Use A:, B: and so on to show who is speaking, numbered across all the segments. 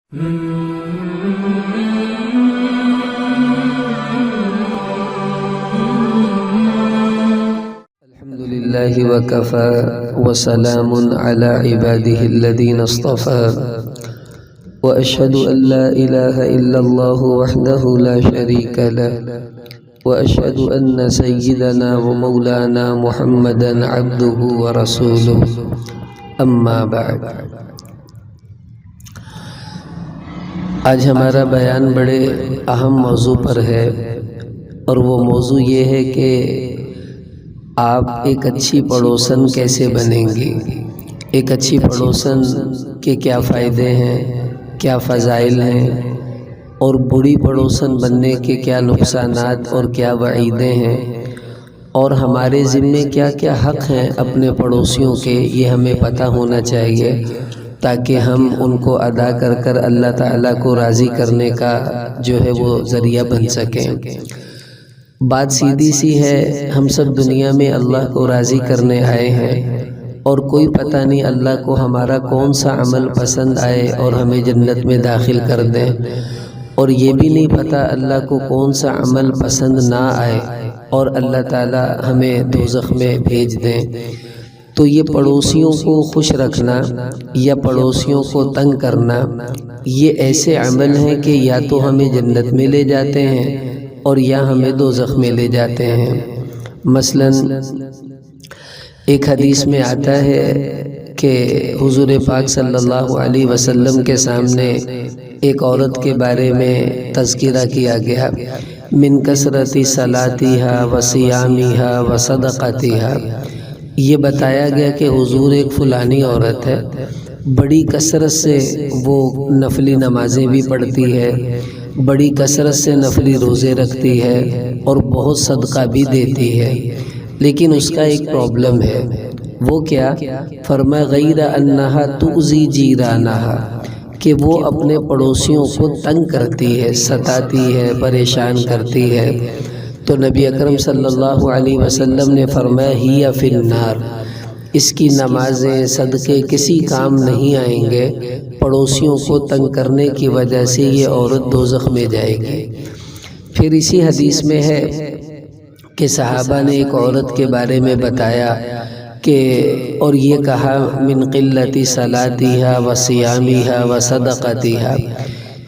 A: الحمد لله وكفى وسلام على عباده الذين اصطفى وأشهد أن لا إله إلا الله وحده لا شريك له وأشهد أن سيدنا ومولانا محمدا عبده ورسوله أما بعد۔ آج ہمارا بیان بڑے اہم موضوع پر ہے، اور وہ موضوع یہ ہے کہ آپ ایک اچھی پڑوسن کیسے بنیں گی، ایک اچھی پڑوسن کے کیا فائدے ہیں، کیا فضائل ہیں، اور بری پڑوسن بننے کے کیا نقصانات اور کیا وعیدیں ہیں، اور ہمارے ذمے کیا کیا حق ہیں اپنے پڑوسیوں کے، یہ ہمیں پتہ ہونا چاہیے تاکہ ہم ان کو ادا کر کر اللہ تعالیٰ کو راضی کرنے کا جو ہے وہ ذریعہ بن سکیں۔ بات سیدھی سی ہے، ہم سب دنیا میں اللہ کو راضی کرنے آئے ہیں، اور کوئی پتہ نہیں اللہ کو ہمارا کون سا عمل پسند آئے اور ہمیں جنت میں داخل کر دیں، اور یہ بھی نہیں پتہ اللہ کو کون سا عمل پسند نہ آئے اور اللہ تعالیٰ ہمیں دوزخ میں بھیج دیں۔ تو یہ پڑوسیوں کو خوش رکھنا یا پڑوسیوں کو تنگ کرنا، یہ ایسے عمل ہیں کہ یا تو ہمیں جنت میں لے جاتے ہیں اور یا ہمیں دوزخ میں لے جاتے ہیں۔ مثلا ایک حدیث میں آتا ہے کہ حضور پاک صلی اللہ علیہ وسلم کے سامنے ایک عورت کے بارے میں تذکرہ کیا گیا، من کثرت صلاتها وصیامها وصدقتها۔ یہ بتایا گیا کہ حضور ایک فلانی عورت ہے، بڑی کثرت سے وہ نفلی نمازیں بھی پڑھتی ہے، بڑی کثرت سے نفلی روزے رکھتی ہے، اور بہت صدقہ بھی دیتی ہے، لیکن اس کا ایک پرابلم ہے۔ وہ کیا؟ فرمایا غیر انہا تؤذی جیرانہا، کہ وہ اپنے پڑوسیوں کو تنگ کرتی ہے، ستاتی ہے، پریشان کرتی ہے۔ تو نبی اکرم صلی اللہ علیہ وسلم نے فرمایا ہی فی النار، اس کی نمازیں صدقے کسی کام نہیں آئیں گے، پڑوسیوں کو تنگ کرنے کی وجہ سے یہ عورت دوزخ میں جائے گی۔ پھر اسی حدیث میں ہے کہ صحابہ نے ایک عورت کے بارے میں بتایا کہ اور یہ کہا من قلت صلاتها وصیامها وصدقتها،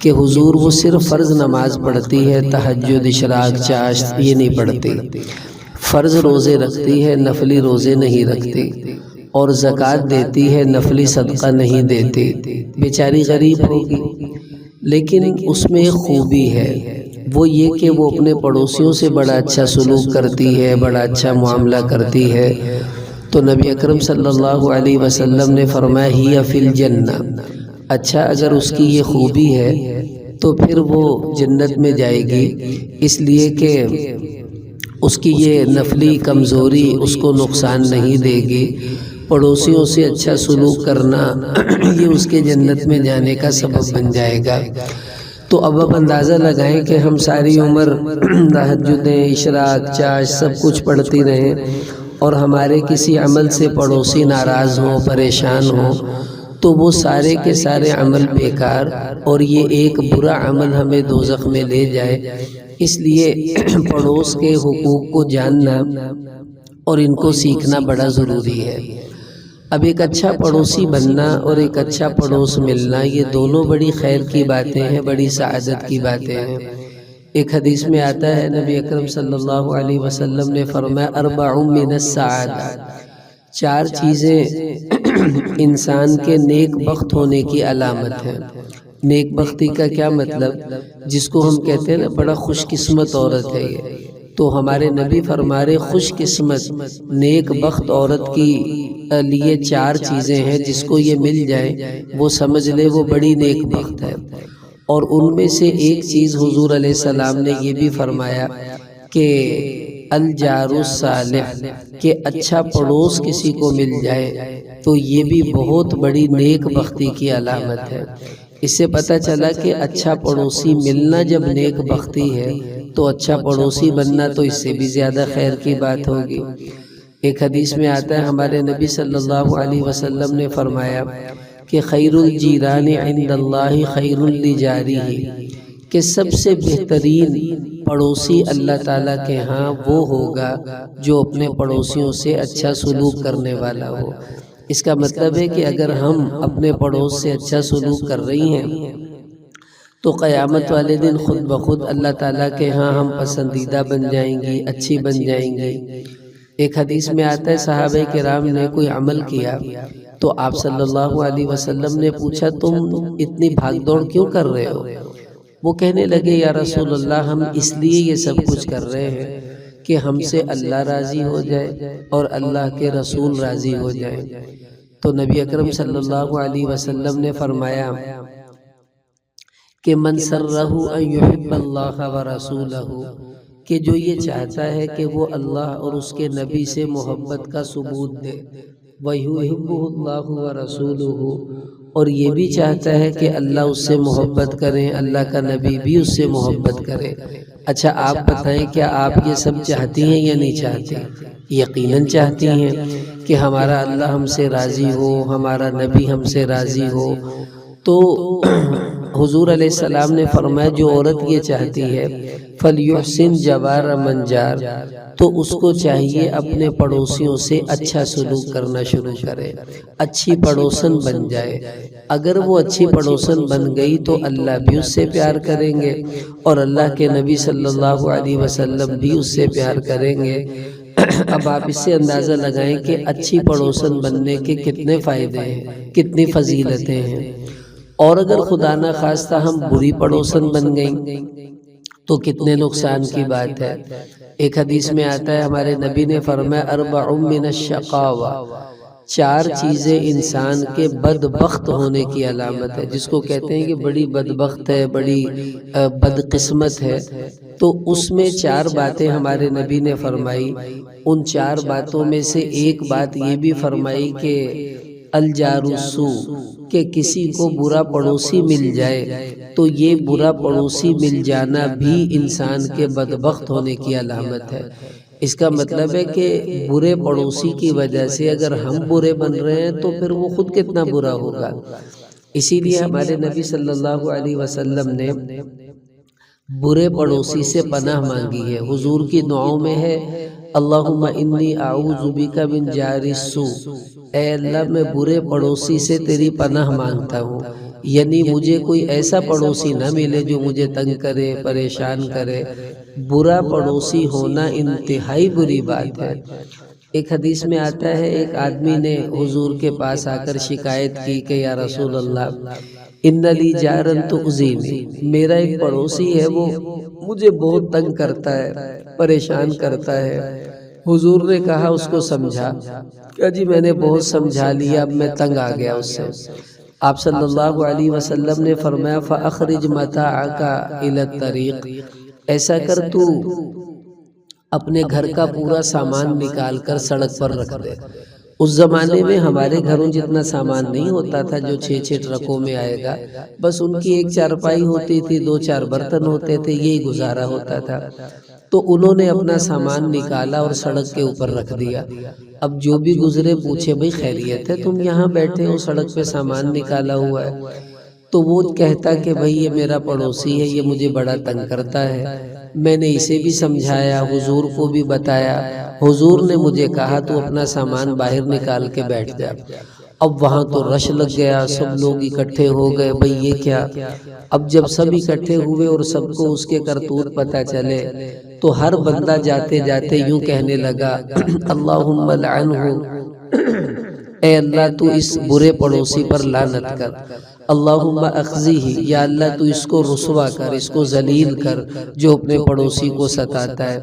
A: کہ حضور وہ صرف فرض نماز پڑھتی ہے، تہجد، اشراق، چاشت یہ نہیں پڑھتی، فرض روزے رکھتی ہے، نفلی روزے نہیں رکھتی، اور زکوٰۃ دیتی ہے، نفلی صدقہ نہیں دیتی، بیچاری غریب ہوگی، لیکن اس میں ایک خوبی ہے، وہ یہ کہ وہ اپنے پڑوسیوں سے بڑا اچھا سلوک کرتی ہے، بڑا اچھا معاملہ کرتی ہے۔ تو نبی اکرم صلی اللہ علیہ وسلم نے فرمایا ہی فی الجنہ، اچھا اگر اس کی یہ خوبی ہے تو پھر وہ جنت میں جائے گی، اس لیے کہ اس کی یہ نفلی کمزوری اس کو نقصان نہیں دے گی، پڑوسیوں سے اچھا سلوک کرنا یہ اس کے جنت میں جانے کا سبب بن جائے گا۔ تو اب اندازہ لگائیں کہ ہم ساری عمر تہجدیں، اشراق، چاش سب کچھ پڑھتی رہیں، اور ہمارے کسی عمل سے پڑوسی ناراض ہوں، پریشان ہوں، تو وہ سارے کے سارے عمل بیکار، اور یہ ایک برا عمل ہمیں دوزخ میں لے جائے۔ اس لیے پڑوس کے حقوق کو جاننا اور ان کو سیکھنا بڑا ضروری ہے۔ اب ایک اچھا پڑوسی بننا اور ایک اچھا پڑوس ملنا، یہ دونوں بڑی خیر کی باتیں ہیں، بڑی سعادت کی باتیں ہیں۔ ایک حدیث میں آتا ہے نبی اکرم صلی اللہ علیہ وسلم نے فرمایا اربع من السعادہ، چار چیزیں انسان کے نیک بخت ہونے کی علامت ہے۔ نیک بختی کا کیا مطلب؟ جس کو ہم کہتے ہیں نا بڑا خوش قسمت عورت ہے یہ، تو ہمارے نبی فرما رہے خوش قسمت نیک بخت عورت کی لیے چار چیزیں ہیں، جس کو یہ مل جائے وہ سمجھ لے وہ بڑی نیک بخت ہے۔ اور ان میں سے ایک چیز حضور علیہ السلام نے یہ بھی فرمایا کہ الجار الصالح، کہ اچھا پڑوس کسی کو مل جائے تو یہ بھی بہت بڑی نیک بختی کی علامت ہے۔ اس سے پتہ چلا کہ اچھا پڑوسی ملنا جب نیک بختی ہے تو اچھا پڑوسی بننا تو اس سے بھی زیادہ خیر کی بات ہوگی۔ ایک حدیث میں آتا ہے ہمارے نبی صلی اللہ علیہ وسلم نے فرمایا کہ خیر الجیران عند اللہ خیر لجارہ، کہ سب سے بہترین پڑوسی اللہ تعالیٰ کے ہاں وہ ہوگا جو اپنے پڑوسیوں سے اچھا سلوک کرنے والا ہو۔ اس کا مطلب ہے کہ اگر ہم اپنے پڑوس سے اچھا سلوک کر رہی ہیں تو قیامت والے دن خود بخود اللہ تعالیٰ کے ہاں ہم پسندیدہ بن جائیں گی، اچھی بن جائیں گی۔ ایک حدیث میں آتا ہے صحابہ کرام نے کوئی عمل کیا تو آپ صلی اللہ علیہ وسلم نے پوچھا تم اتنی بھاگ دوڑ کیوں کر رہے ہو؟ وہ کہنے لگے یا رسول اللہ ہم اس لیے یہ سب کچھ کر رہے ہیں کہ ہم سے اللہ راضی ہو جائے اور اللہ کے رسول راضی ہو جائیں۔ تو نبی اکرم صلی اللہ علیہ وسلم نے فرمایا کہ من سرہ ان یحب اللہ ورسولہ، کہ جو یہ چاہتا ہے کہ وہ اللہ اور اس کے نبی سے محبت کا ثبوت دے، وَيُحِبُّهُ اللَّهُ وَرَسُولُهُ، اور یہ بھی چاہتا ہے کہ اللہ اس سے محبت کریں، اللہ کا نبی بھی اس سے محبت کرے۔ اچھا آپ بتائیں کیا آپ یہ سب چاہتی ہیں یا نہیں چاہتی؟ یقیناً چاہتی ہیں کہ ہمارا اللہ ہم سے راضی ہو، ہمارا نبی ہم سے راضی ہو۔ تو حضور علیہ السلام نے فرمایا جو عورت یہ چاہتی ہے فَلْيُحْسِنْ جَوَارَ مَنْ جَارَ، تو اس کو چاہیے اپنے پڑوسیوں سے اچھا سلوک کرنا شروع کرے، اچھی پڑوسن بن جائے۔ اگر وہ اچھی پڑوسن بن گئی تو اللہ بھی اس سے پیار کریں گے اور اللہ کے نبی صلی اللہ علیہ وسلم بھی اس سے پیار کریں گے۔ اب آپ اس سے اندازہ لگائیں کہ اچھی پڑوسن بننے کے کتنے فائدے ہیں، کتنی فضیلتیں ہیں۔ اور اگر خدا نہ خواستہ ہم بری پڑوسن بن گئیں تو کتنے نقصان کی بات ہے۔ ایک حدیث میں آتا ہے ہمارے نبی نے فرمایا اربع من الشقاوہ، چار چیزیں انسان کے بدبخت ہونے کی علامت ہے، جس کو کہتے ہیں کہ بڑی بدبخت ہے، بڑی بدقسمت ہے۔ تو اس میں چار باتیں ہمارے نبی نے فرمائی۔ ان چار باتوں میں سے ایک بات یہ بھی فرمائی کہ الجار السوء، کہ کسی کو برا پڑوسی مل جائے تو یہ برا پڑوسی مل جانا بھی انسان کے بدبخت ہونے کی علامت ہے۔ اس کا مطلب ہے کہ برے پڑوسی کی وجہ سے اگر ہم برے بن رہے ہیں تو پھر وہ خود کتنا برا ہوگا۔ اسی لیے ہمارے نبی صلی اللہ علیہ وسلم نے برے پڑوسی سے پناہ مانگی ہے۔ حضور کی دعاؤں میں ہے اللہم انی اعوذ بک من جار السوء، اے اللہ میں برے پڑوسی سے تیری پناہ مانگتا ہوں، یعنی مجھے کوئی ایسا پڑوسی نہ ملے جو مجھے تنگ کرے، پریشان کرے۔ برا پڑوسی ہونا انتہائی بری بات ہے۔ ایک حدیث میں آتا ہے ایک آدمی نے حضور کے پاس آ کر شکایت کی کہ یا رسول اللہ ان لی جارن تؤذینی، میرا ایک پڑوسی ہے وہ مجھے بہت تنگ کرتا ہے، پریشان کرتا ہے۔ حضور نے کہا اس کو سمجھا، کہ جی میں نے بہت سمجھا لیا، اب میں تنگ آ گیا اس سے۔ آپ صلی اللہ علیہ وسلم نے فرمایا فَأَخْرِجْ مَتَاعَكَ إِلَى الطَّرِيقِ، ایسا کر تو اپنے گھر کا پورا سامان نکال کر سڑک پر رکھ دے۔ اس زمانے میں ہمارے گھروں جتنا سامان نہیں ہوتا تھا جو 6 ٹرکوں میں آئے گا، بس ان کی ایک چارپائی ہوتی تھی، 2-4 برتن ہوتے تھے، یہی گزارا ہوتا تھا۔ تو انہوں نے اپنا سامان نکالا اور سڑک کے اوپر رکھ دیا۔ اب جو بھی گزرے پوچھے بھئی خیریت ہے تم یہاں بیٹھے ہو، سڑک پہ سامان نکالا ہوا ہے؟ تو وہ کہتا کہ بھئی یہ میرا پڑوسی ہے، یہ مجھے بڑا تنگ کرتا ہے، میں نے اسے بھی سمجھایا، حضور کو بھی بتایا، حضور نے مجھے کہا تو اپنا سامان باہر نکال کے بیٹھ جا۔ اب وہاں تو رش لگ گیا، سب لوگ اکٹھے ہو گئے، بھئی یہ کیا؟ اب جب سب اکٹھے ہوئے اور سب کو اس کے کرتوت پتہ چلے تو ہر بندہ جاتے جاتے یوں کہنے لگا اللہم لعنہ، اے اللہ تو اس برے پڑوسی پر لعنت کر، اللہم اخزیہ، یا اللہ تو اس کو رسوا کر، اس کو ذلیل کر جو اپنے پڑوسی کو ستاتا ہے۔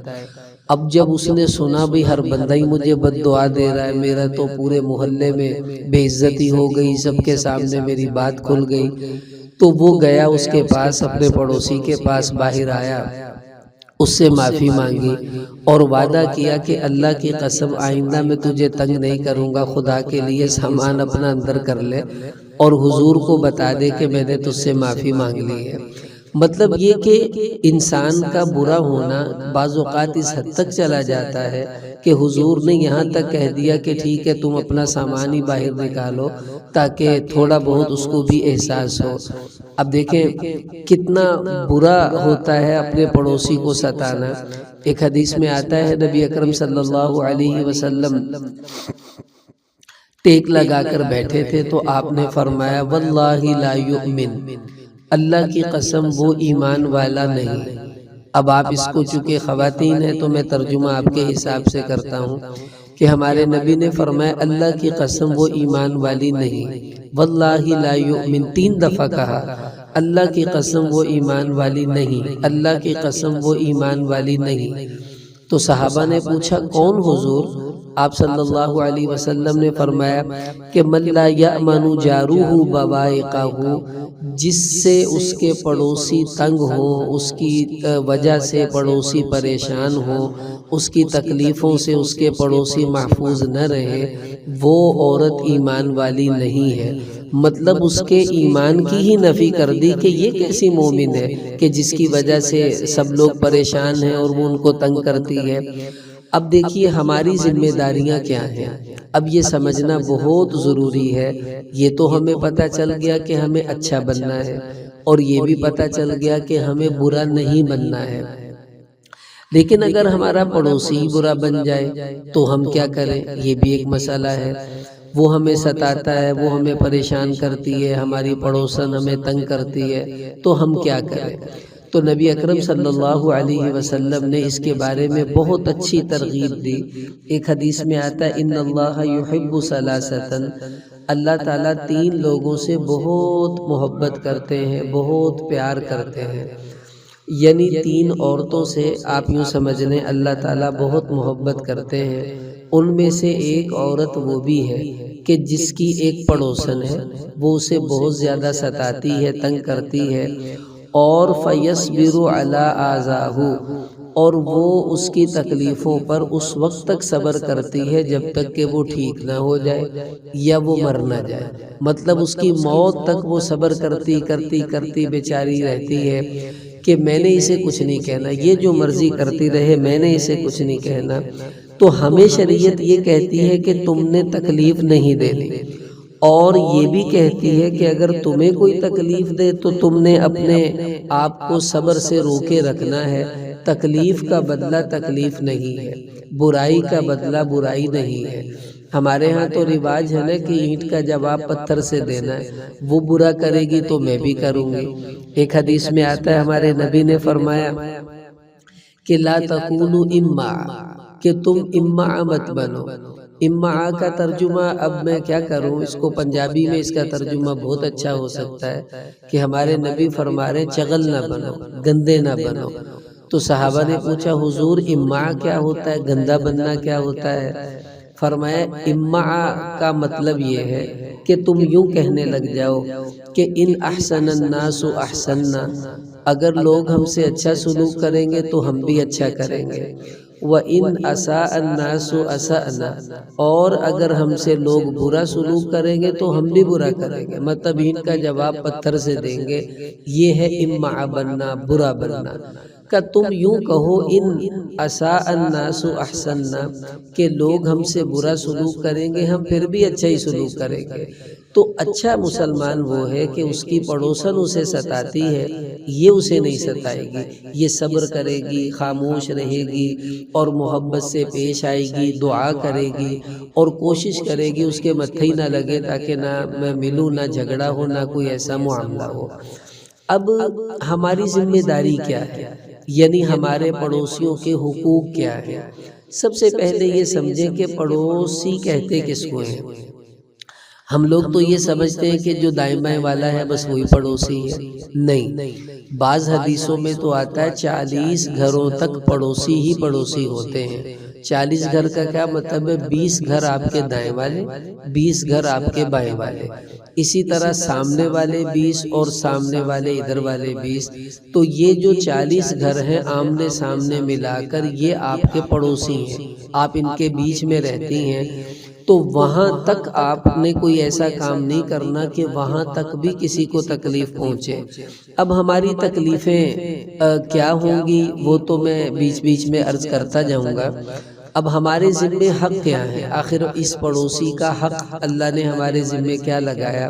A: اب جب اس نے سنا بھی ہر بندہ ہی مجھے بد دعا دے رہا ہے، میرا تو پورے محلے میں بے عزتی ہو گئی، سب کے سامنے میری بات کھل گئی، تو وہ گیا اس کے پاس، اپنے پڑوسی کے پاس باہر آیا، اس سے معافی مانگی اور وعدہ کیا کہ اللہ کی قسم آئندہ میں تجھے تنگ نہیں کروں گا، خدا کے لیے سامان اپنا اندر کر لے اور حضور کو بتا دے کہ میں نے تجھ سے معافی مانگ لی ہے۔ مطلب یہ کہ انسان کا برا ہونا بعض اوقات اس حد تک چلا جاتا ہے کہ حضور نے یہاں تک کہہ دیا کہ ٹھیک ہے تم اپنا سامان ہی باہر نکالو تاکہ تھوڑا بہت اس کو بھی احساس ہو۔ اب دیکھیں کتنا برا ہوتا ہے اپنے پڑوسی کو ستانا۔ ایک حدیث میں آتا ہے نبی اکرم صلی اللہ علیہ وسلم ٹیک لگا کر بیٹھے تھے تو آپ نے فرمایا واللہ لا یؤمن، اللہ کی قسم وہ ایمان والا نہیں۔ اب آپ اس کو چونکہ خواتین ہیں تو میں ترجمہ آپ کے حساب سے کرتا ہوں کہ ہمارے نبی نے فرمایا اللہ کی قسم وہ ایمان والی نہیں، واللہ لا یؤمن 3 دفعہ کہا، اللہ کی قسم وہ ایمان والی نہیں، اللہ کی قسم وہ ایمان والی نہیں۔ تو صحابہ نے پوچھا کون حضور؟ آپ صلی اللہ علیہ وسلم نے فرمایا کہ من لا یأمن جارہ بوائقہ، جس سے اس کے پڑوسی تنگ ہوں، اس کی وجہ سے پڑوسی پریشان ہوں، اس کی تکلیفوں سے اس کے پڑوسی محفوظ نہ رہے، وہ عورت ایمان والی نہیں ہے۔ مطلب اس کے ایمان کی ہی نفی کر دی کہ یہ کیسی مومن ہے کہ جس کی وجہ سے سب لوگ پریشان ہیں اور وہ ان کو تنگ کرتی ہے۔ اب دیکھیے ہماری ذمہ داریاں کیا ہیں، اب یہ سمجھنا بہت ضروری ہے۔ یہ تو ہمیں پتہ چل گیا کہ ہمیں اچھا بننا ہے، اور یہ بھی پتہ چل گیا کہ ہمیں برا نہیں بننا ہے، لیکن اگر ہمارا پڑوسی برا بن جائے تو ہم کیا کریں؟ یہ بھی ایک مسئلہ ہے۔ وہ ہمیں ستاتا ہے، وہ ہمیں پریشان کرتی ہے، ہماری پڑوسن ہمیں تنگ کرتی ہے، تو ہم کیا کریں؟ تو نبی اکرم صلی اللہ علیہ وسلم نے اس کے بارے میں بہت اچھی ترغیب دی۔ ایک حدیث میں آتا ہے ان اللہ یحب ثلاثۃ، اللہ تعالیٰ 3 لوگوں سے بہت محبت کرتے ہیں، بہت پیار کرتے ہیں۔ یعنی 3 عورتوں سے آپ یوں سمجھ لیں اللہ تعالیٰ بہت محبت کرتے ہیں۔ ان میں سے ایک عورت وہ بھی ہے کہ جس کی ایک پڑوسن ہے، وہ اسے بہت زیادہ ستاتی ہے، تنگ کرتی ہے، اور فَيَصْبِرُ عَلَىٰ آذَاهُ، اور وہ اس کی تکلیفوں پر اس وقت تک صبر کرتی ہے جب تک کہ وہ ٹھیک نہ ہو جائے یا وہ مر نہ جائے۔ مطلب اس کی موت تک وہ صبر کرتی کرتی کرتی بیچاری رہتی ہے کہ میں نے اسے کچھ نہیں کہنا، یہ جو مرضی کرتی رہے میں نے اسے کچھ نہیں کہنا۔ تو ہمیں شریعت یہ کہتی ہے کہ تم نے تکلیف نہیں دینی، اور یہ بھی کہتی ہے کہ اگر تمہیں کوئی تکلیف دے تو تم نے اپنے آپ کو صبر سے روکے رکھنا ہے۔ تکلیف کا بدلہ تکلیف نہیں ہے، برائی کا بدلہ برائی نہیں ہے۔ ہمارے ہاں تو رواج ہے نا کہ اینٹ کا جواب پتھر سے دینا ہے، وہ برا کرے گی تو میں بھی کروں گی۔ ایک حدیث میں آتا ہے ہمارے نبی نے فرمایا کہ لا تکونوا امعا، کہ تم امعا مت بنو۔ امعا کا ترجمہ اب میں کیا کروں، اس کو پنجابی میں اس کا ترجمہ بہت اچھا ہو سکتا ہے کہ ہمارے نبی فرما رہے چغل نہ بنو، گندے نہ بنو۔ تو صحابہ نے پوچھا حضور امعا کیا ہوتا ہے، گندا بننا کیا ہوتا ہے؟ فرمایا امعا کا مطلب یہ ہے کہ تم یوں کہنے لگ جاؤ کہ ان احسن الناس احسننا، اگر لوگ ہم سے اچھا سلوک کریں گے تو ہم بھی اچھا کریں گے، وَإِنْ أَسَاءَ النَّاسُ أَسَأْنَا، اور اگر ہم سے لوگ برا سلوک کریں گے تو ہم بھی برا کریں گے۔ مطلب ان کا جواب پتھر سے دیں گے۔ یہ ہے امعا بننا، برا بننا۔ کہ تم یوں کہو ان اساء الناس احسننا، کہ لوگ ہم سے برا سلوک کریں گے ہم پھر بھی اچھا ہی سلوک کریں گے۔ تو اچھا مسلمان وہ ہے کہ اس کی پڑوسن اسے ستاتی ہے، یہ اسے نہیں ستائے گی، یہ صبر کرے گی، خاموش رہے گی، اور محبت سے پیش آئے گی، دعا کرے گی، اور کوشش کرے گی اس کے متھے ہی نہ لگے تاکہ نہ میں ملوں، نہ جھگڑا ہو، نہ کوئی ایسا معاملہ ہو۔ اب ہماری ذمہ داری کیا ہے، یعنی ہمارے پڑوسیوں کے حقوق کیا ہیں؟ سب سے پہلے یہ سمجھیں کہ پڑوسی کہتے کس کو ہیں۔ ہم لوگ تو یہ سمجھتے ہیں کہ جو دائیں بائیں والا ہے بس وہی پڑوسی ہے، نہیں۔ بعض حدیثوں میں تو آتا ہے 40 گھروں تک پڑوسی ہی پڑوسی ہوتے ہیں۔ 40 گھر کا کیا مطلب ہے؟ 20 گھر آپ کے دائیں والے، 20 گھر آپ کے بائیں والے، اسی طرح سامنے والے 20 اور سامنے والے ادھر والے 20۔ تو یہ جو 40 گھر ہیں آمنے سامنے ملا کر یہ آپ کے پڑوسی ہیں، آپ ان کے بیچ میں رہتی ہیں۔ تو وہاں تک آپ نے کوئی ایسا کام نہیں کرنا کہ وہاں تک بھی کسی کو تکلیف پہنچے۔ اب ہماری تکلیفیں کیا ہوں گی وہ تو میں بیچ بیچ میں عرض کرتا جاؤں گا۔ اب ہمارے ذمے حق کیا ہے؟ آخر اس پڑوسی کا حق اللہ نے ہمارے ذمے کیا لگایا؟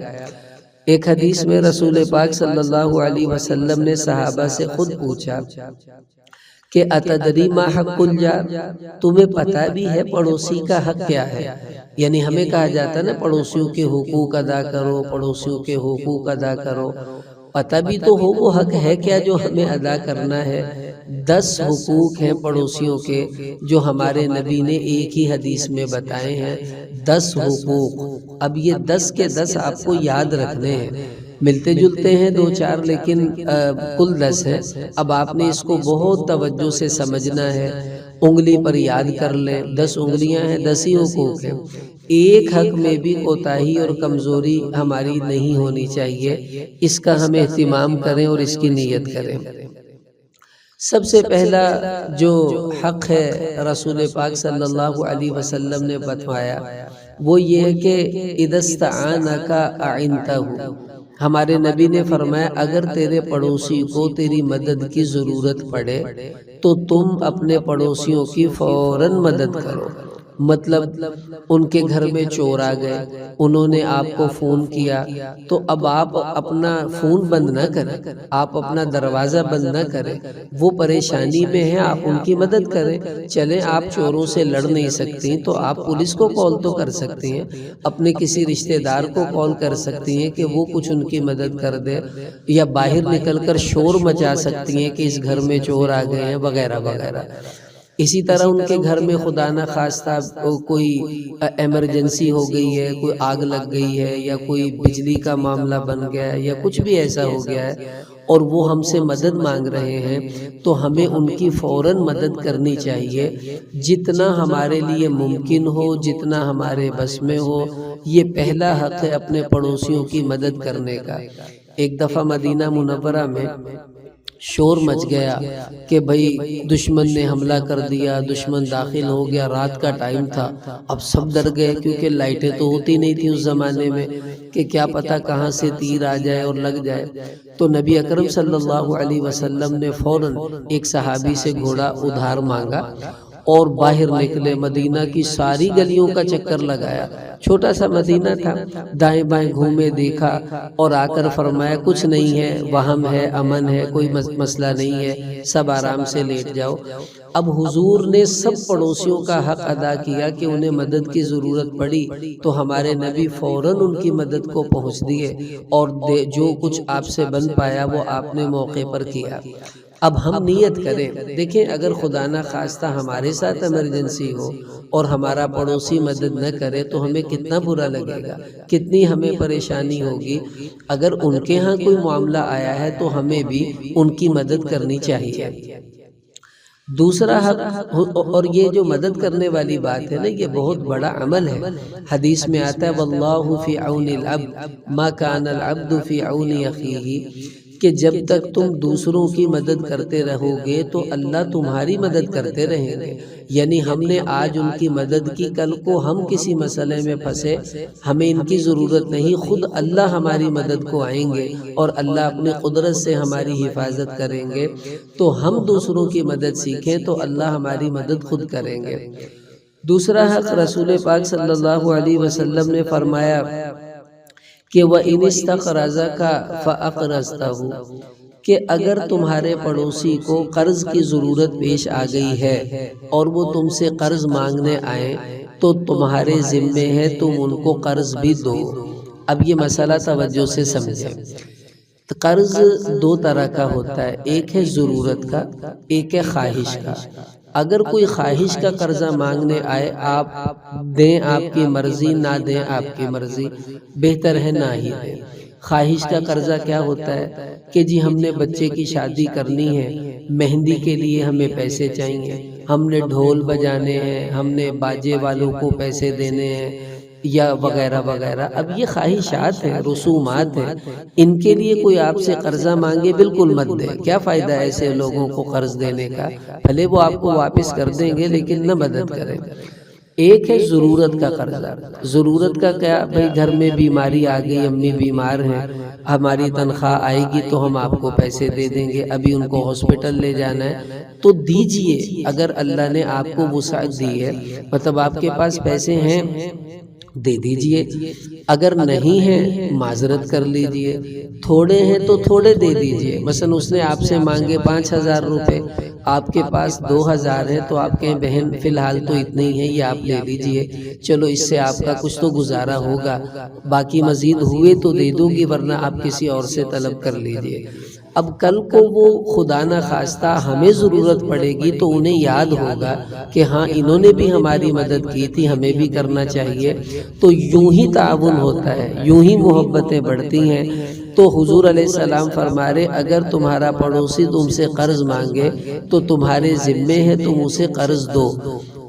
A: ایک حدیث میں رسول پاک صلی اللہ علیہ وسلم نے صحابہ سے خود پوچھا کہ اتدری ما حق الجار، تمہیں پتہ بھی ہے پڑوسی کا حق کیا ہے؟ یعنی ہمیں کہا جاتا ہے نا پڑوسیوں کے حقوق ادا کرو، پڑوسیوں کے حقوق ادا کرو، پتہ بھی تو ہو وہ حق ہے کیا جو ہمیں ادا کرنا ہے۔ 10 حقوق ہیں پڑوسیوں کے جو ہمارے نبی نے ایک ہی حدیث میں بتائے ہیں، 10 حقوق۔ اب یہ 10 کے 10 آپ کو یاد رکھنے ہیں، ملتے جلتے ہیں 2-4 لیکن کل 10 ہیں۔ اب آپ نے اس کو بہت توجہ سے سمجھنا ہے، انگلی پر یاد کر لیں، 10 انگلیاں ہیں، 10 ہی حقوق ہیں۔ ایک حق میں بھی کوتاہی اور کمزوری ہماری نہیں ہونی چاہیے، اس کا ہم اہتمام کریں اور اس کی نیت کریں۔ سب سے پہلا جو حق ہے رسول پاک صلی اللہ علیہ وسلم نے بتایا وہ یہ ہے کہ اذا استعانک اعنتہ، ہمارے نبی نے فرمایا اگر تیرے پڑوسی کو تیری مدد کی ضرورت پڑے تو تم اپنے پڑوسیوں کی فوراً مدد کرو۔ مطلب ان کے گھر میں چور آ گئے، انہوں نے آپ کو فون کیا تو اب آپ اپنا فون بند نہ کریں، آپ اپنا دروازہ بند نہ کریں، وہ پریشانی میں ہیں، آپ ان کی مدد کریں۔ چلیں آپ چوروں سے لڑ نہیں سکتی تو آپ پولیس کو کال تو کر سکتی ہیں، اپنے کسی رشتہ دار کو کال کر سکتی ہیں کہ وہ کچھ ان کی مدد کر دے، یا باہر نکل کر شور مچا سکتی ہیں کہ اس گھر میں چور آ گئے ہیں وغیرہ وغیرہ۔ اسی طرح ان کے گھر میں خدا نہ خواستہ کوئی ایمرجنسی ہو گئی ہے، کوئی آگ لگ گئی ہے، یا کوئی بجلی کا معاملہ بن گیا ہے، یا کچھ بھی ایسا ہو گیا ہے اور وہ ہم سے مدد مانگ رہے ہیں تو ہمیں ان کی فوراً مدد کرنی چاہیے، جتنا ہمارے لیے ممکن ہو، جتنا ہمارے بس میں ہو۔ یہ پہلا حق ہے اپنے پڑوسیوں کی مدد کرنے کا۔ ایک دفعہ مدینہ منورہ میں شور مچ گیا کہ بھئی دشمن نے حملہ کر دیا، دشمن داخل ہو گیا، رات کا ٹائم تھا۔ اب سب ڈر گئے کیونکہ لائٹیں تو ہوتی نہیں تھی اس زمانے میں کہ کیا پتہ کہاں سے تیر آ جائے اور لگ جائے۔ تو نبی اکرم صلی اللہ علیہ وسلم نے فوراً ایک صحابی سے گھوڑا ادھار مانگا اور باہر نکلے، مدینہ کی ساری گلیوں کا چکر لگایا، چھوٹا سا مدینہ تھا، دائیں بائیں گھومے، دیکھا اور آ کر فرمایا کچھ نہیں ہے، وہم ہے، امن ہے، کوئی مسئلہ نہیں ہے، سب آرام سے لیٹ جاؤ۔ اب حضور نے سب پڑوسیوں کا حق ادا کیا کہ انہیں مدد کی ضرورت پڑی تو ہمارے نبی فوراً ان کی مدد کو پہنچ دیے اور جو کچھ آپ سے بن پایا وہ آپ نے موقع پر کیا۔ اب ہم نیت کریں، دیکھیں اگر خدا نہ خواستہ ہمارے ساتھ ایمرجنسی ہو اور ہمارا پڑوسی مدد نہ کرے تو ہمیں کتنا برا لگے گا، کتنی ہمیں پریشانی ہوگی۔ اگر ان کے ہاں کوئی معاملہ آیا ہے تو ہمیں بھی ان کی مدد کرنی چاہیے۔ دوسرا حق، اور یہ جو مدد کرنے والی بات ہے نا یہ بہت بڑا عمل ہے۔ حدیث میں آتا ہے واللہ فی عون العبد ما کان العبد فی عون اخیہ، کہ جب تک تم دوسروں کی مدد کرتے رہو گے تو اللہ تمہاری مدد کرتے رہیں گے۔ یعنی ہم نے آج ان کی مدد کی، کل کو ہم کسی مسئلے میں پھنسے، ہمیں ان کی ضرورت نہیں، خود اللہ ہماری مدد کو آئیں گے اور اللہ اپنی قدرت سے ہماری حفاظت کریں گے۔ تو ہم دوسروں کی مدد سیکھیں تو اللہ ہماری مدد خود کریں گے۔ دوسرا حق رسول پاک صلی اللہ علیہ وسلم نے فرمایا کہ وَإِنِ اسْتَقْرَضَكَ فَأَقْرِضْتَهُ، کہ اگر تمہارے پڑوسی کو قرض کی ضرورت پیش آ گئی ہے اور وہ تم سے قرض مانگنے آئیں تو تمہارے ذمے ہے تم ان کو قرض بھی دو۔ اب یہ مسئلہ توجہ سے سمجھیں۔ قرض 2 طرح کا ہوتا ہے، ایک ہے ضرورت کا، ایک ہے خواہش کا۔ اگر کوئی خواہش کا قرضہ مانگنے آئے، آپ دیں آپ کی مرضی، نہ دیں آپ کی مرضی، بہتر ہے نہ ہی دیں۔ خواہش کا قرضہ کیا ہوتا ہے کہ جی ہم نے بچے کی شادی کرنی ہے، مہندی کے لیے ہمیں پیسے چاہیے، ہم نے ڈھول بجانے ہیں، ہم نے باجے والوں کو پیسے دینے ہیں، یا وغیرہ وغیرہ۔ اب یہ خواہشات ہیں، رسومات ہیں، ان کے لیے کوئی آپ سے قرضہ مانگے بالکل مت دیں۔ کیا فائدہ ایسے لوگوں کو قرض دینے کا، بھلے وہ آپ کو واپس کر دیں گے لیکن نہ مدد کریں۔ ایک ہے ضرورت کا قرضہ۔ ضرورت کا کیا بھائی، گھر میں بیماری آ گئی، امی بیمار ہیں، ہماری تنخواہ آئے گی تو ہم آپ کو پیسے دے دیں گے، ابھی ان کو ہاسپٹل لے جانا ہے تو دیجئے۔ اگر اللہ نے آپ کو وسعت دی ہے، مطلب آپ کے پاس پیسے ہیں، دے دیجئے۔ اگر نہیں ہے معذرت کر لیجئے، تھوڑے ہیں تو تھوڑے دے دیجئے۔ مثلا اس نے آپ سے مانگے 5,000 روپے، آپ کے پاس 2,000 ہے تو آپ کہیں بہن فی الحال تو اتنے ہی ہیں، یہ آپ لے لیجئے، چلو اس سے آپ کا کچھ تو گزارا ہوگا، باقی مزید ہوئے تو دے دوں گی ورنہ آپ کسی اور سے طلب کر لیجئے۔ اب کل کو وہ خدا نہ خواستہ ہمیں ضرورت پڑے گی تو انہیں یاد ہوگا کہ ہاں انہوں نے بھی ہماری مدد کی تھی، ہمیں بھی کرنا چاہیے۔ تو یوں ہی تعاون ہوتا ہے، یوں ہی محبتیں بڑھتی ہیں۔ تو حضور علیہ السلام فرما رہے اگر تمہارا پڑوسی تم سے قرض مانگے تو تمہارے ذمے ہے تم اسے قرض دو۔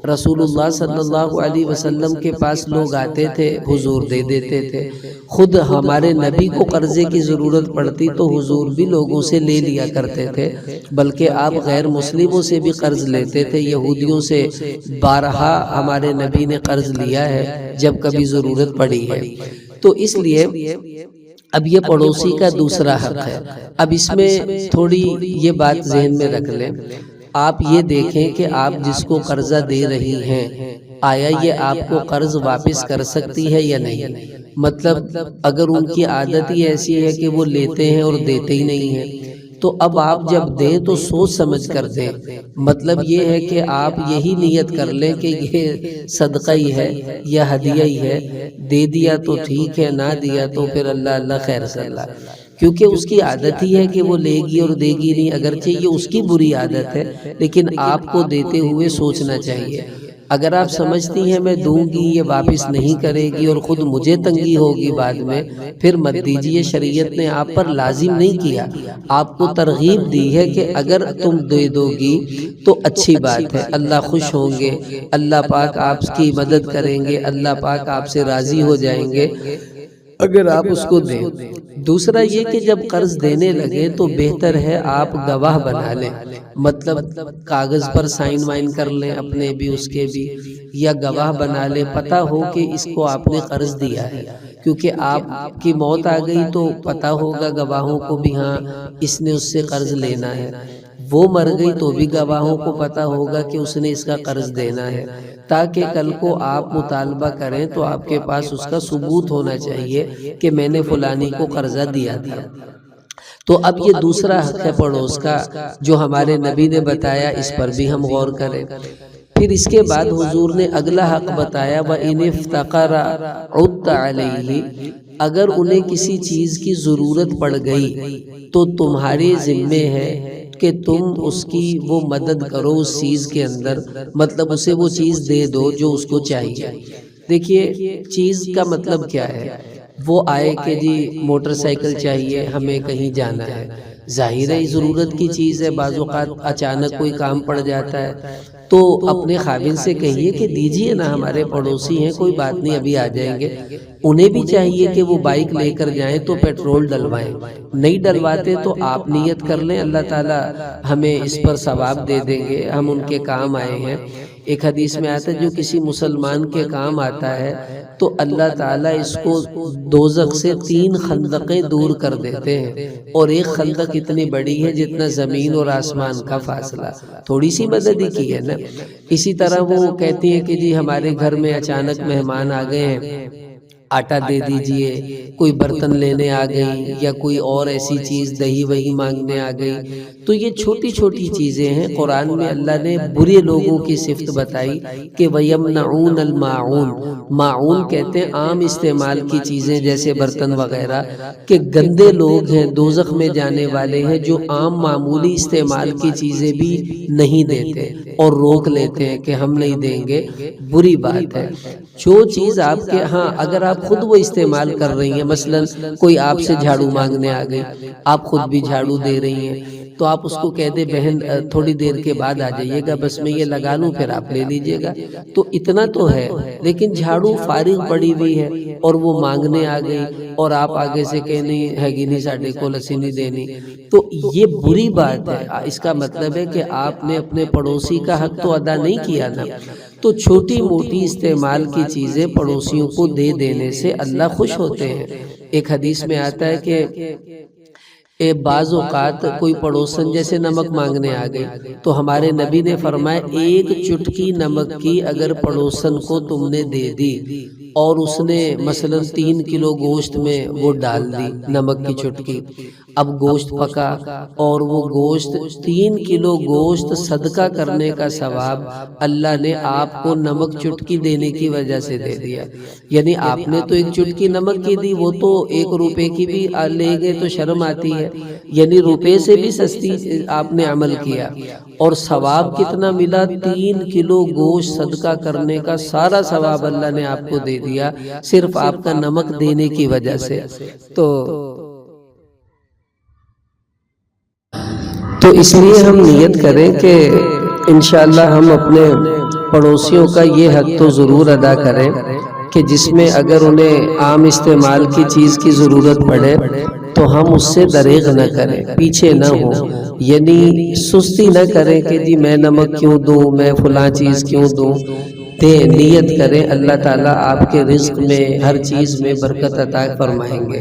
A: رسول اللہ صلی اللہ علیہ وسلم کے پاس لوگ آتے تھے، حضور دے دیتے تھے۔ خود ہمارے نبی کو قرضے کی ضرورت پڑتی تو حضور بھی لوگوں سے لے لیا کرتے تھے، بلکہ آپ غیر مسلموں سے بھی قرض لیتے تھے۔ یہودیوں سے بارہا ہمارے نبی نے قرض لیا ہے جب کبھی ضرورت پڑی ہے۔ تو اس لیے اب یہ پڑوسی کا دوسرا حق ہے۔ اب اس میں تھوڑی یہ بات ذہن میں رکھ لیں، آپ یہ دیکھیں کہ آپ جس کو قرضہ دے رہی ہیں آیا یہ آپ کو قرض واپس کر سکتی ہے یا نہیں؟ مطلب اگر ان کی عادت ہی ایسی ہے کہ وہ لیتے ہیں اور دیتے ہی نہیں ہیں تو اب آپ جب دیں تو سوچ سمجھ کر دیں۔ مطلب یہ ہے کہ آپ یہی نیت کر لیں کہ یہ صدقہ ہی ہے یا ہدیہ ہی ہے، دے دیا تو ٹھیک ہے، نہ دیا تو پھر اللہ اللہ خیر صلی اللہ، کیونکہ اس کی عادت ہی ہے کہ وہ لے گی اور دے گی نہیں۔ اگرچہ یہ اس کی بری عادت ہے لیکن آپ کو دیتے ہوئے سوچنا چاہیے۔ اگر آپ سمجھتی ہیں میں دوں گی یہ واپس نہیں کرے گی اور خود مجھے تنگی ہوگی بعد میں، پھر مت دیجیے۔ شریعت نے آپ پر لازم نہیں کیا، آپ کو ترغیب دی ہے کہ اگر تم دے دو گی تو اچھی بات ہے، اللہ خوش ہوں گے، اللہ پاک آپ کی مدد کریں گے، اللہ پاک آپ سے راضی ہو جائیں گے اگر آپ اس کو دیں۔ دوسرا یہ کہ جب قرض دینے لگے تو بہتر ہے آپ گواہ بنا لیں، مطلب کاغذ پر سائن وائن کر لیں اپنے بھی اس کے بھی، یا گواہ بنا لیں، پتہ ہو کہ اس کو آپ نے قرض دیا ہے، کیونکہ آپ کی موت آ گئی تو پتہ ہوگا گواہوں کو بھی ہاں اس نے اس سے قرض لینا ہے، وہ مر گئی تو بھی گواہوں کو پتہ ہوگا کہ اس نے اس کا قرض دینا ہے، تاکہ کل کو آپ مطالبہ کریں تو آپ کے پاس اس کا ثبوت ہونا چاہیے کہ میں نے فلانی کو قرضہ دیا تھا۔ تو اب یہ دوسرا حق ہے پڑوس کا جو ہمارے نبی نے بتایا، اس پر بھی ہم غور کریں۔ پھر اس کے بعد حضور نے اگلا حق بتایا، وَإِنِ افْتَقَرَ عُدْتَ عَلَيْهِ، اگر انہیں کسی چیز کی ضرورت پڑ گئی تو تمہارے ذمے ہے کہ تم اس کی وہ مدد کرو اس چیز کے اندر، مطلب اسے وہ چیز دے دو جو اس کو چاہیے۔ دیکھیے چیز کا مطلب کیا ہے، وہ آئے کہ جی موٹر سائیکل چاہیے، ہمیں کہیں جانا ہے، ظاہر ہے ضرورت کی چیز ہے، بعض اوقات اچانک کوئی کام پڑ جاتا ہے تو اپنے خاوند سے کہیے کہ دیجئے نا، ہمارے پڑوسی ہیں، کوئی بات نہیں ابھی آ جائیں گے۔ انہیں بھی چاہیے کہ وہ بائک لے کر جائیں تو پیٹرول ڈلوائیں، نہیں ڈلواتے تو آپ نیت کر لیں اللہ تعالیٰ ہمیں اس پر ثواب دے دیں گے، ہم ان کے کام آئے ہیں۔ ایک حدیث میں آتا ہے جو کسی مسلمان کے کام آتا ہے تو اللہ تعالیٰ اس کو دوزخ سے 3 خندقیں دور کر دیتے ہیں، اور ایک خندق اتنی بڑی ہے جتنا زمین اور آسمان کا فاصلہ، تھوڑی سی مدد ہی کی ہے نا۔ اسی طرح وہ کہتی ہیں کہ جی ہمارے گھر میں اچانک مہمان آ گئے ہیں، آٹا دے دیجئے، کوئی برتن لینے آ گئی یا کوئی اور ایسی چیز دہی وہی مانگنے آ گئی، تو یہ چھوٹی چھوٹی چیزیں ہیں۔ قرآن میں اللہ نے برے لوگوں کی صفت بتائی کہ وَيَمْنَعُونَ الْمَاعُونَ، ماعون کہتے ہیں عام استعمال کی چیزیں جیسے برتن وغیرہ، کہ گندے لوگ ہیں دوزخ میں جانے والے ہیں جو عام معمولی استعمال کی چیزیں بھی نہیں دیتے اور روک لیتے ہیں کہ ہم نہیں دیں گے، بری بات ہے۔ جو چیز آپ کے ہاں اگر آپ خود وہ استعمال کر رہی ہیں، مثلا کوئی آپ سے جھاڑو مانگنے آ گئی، آپ خود بھی جھاڑو دے رہی ہیں، تو آپ اس کو کہہ دیں بہن تھوڑی دیر کے بعد آ جائیے گا، بس میں یہ لگا لوں پھر آپ لے لیجئے گا، تو اتنا تو ہے۔ لیکن جھاڑو فارغ پڑی ہوئی ہے اور وہ مانگنے آ گئی اور آپ آگے سے کہ نہیں ہے گی نہیں ساڈے کو لسی نہیں دینی، تو یہ بری بات ہے۔ اس کا مطلب ہے کہ آپ نے اپنے پڑوسی کا حق تو ادا نہیں کیا نا۔ تو چھوٹی موٹی استعمال کی چیزیں پڑوسیوں کو دے دینے سے اللہ خوش ہوتے ہیں۔ ایک حدیث میں آتا ہے کہ بعض اوقات کوئی پڑوسن جیسے نمک مانگنے آ گئی تو ہمارے نبی نے فرمایا ایک چٹکی نمک کی اگر پڑوسن کو تم نے دے دی اور اس نے مثلا 3 کلو گوشت میں وہ ڈال دی نمک کی چٹکی، اب گوشت پکا اور وہ گوشت 3 کلو گوشت صدقہ کرنے کا ثواب اللہ نے آپ کو نمک چٹکی دینے کی وجہ سے دے دیا۔ یعنی آپ نے تو ایک چٹکی نمک کی دی، وہ تو 1 روپے کی بھی لے گئے تو شرم آتی ہے، یعنی روپے سے بھی سستی آپ نے عمل کیا، اور ثواب کتنا ملا؟ 3 کلو گوشت صدقہ کرنے کا سارا ثواب اللہ نے آپ کو دے دیا صرف آپ کا نمک دینے کی وجہ سے۔ تو اس لیے ہم نیت کریں کہ انشاءاللہ ہم اپنے پڑوسیوں کا یہ حق تو ضرور ادا کریں کہ جس میں اگر انہیں عام استعمال کی چیز کی ضرورت پڑے تو ہم اس سے دریغ نہ کریں، پیچھے نہ ہوں، یعنی سستی نہ کریں کہ جی میں نمک کیوں دوں، میں فلاں چیز کیوں دوں۔ نیت کریں، اللہ تعالیٰ آپ کے رزق میں ہر چیز میں برکت عطا فرمائیں گے۔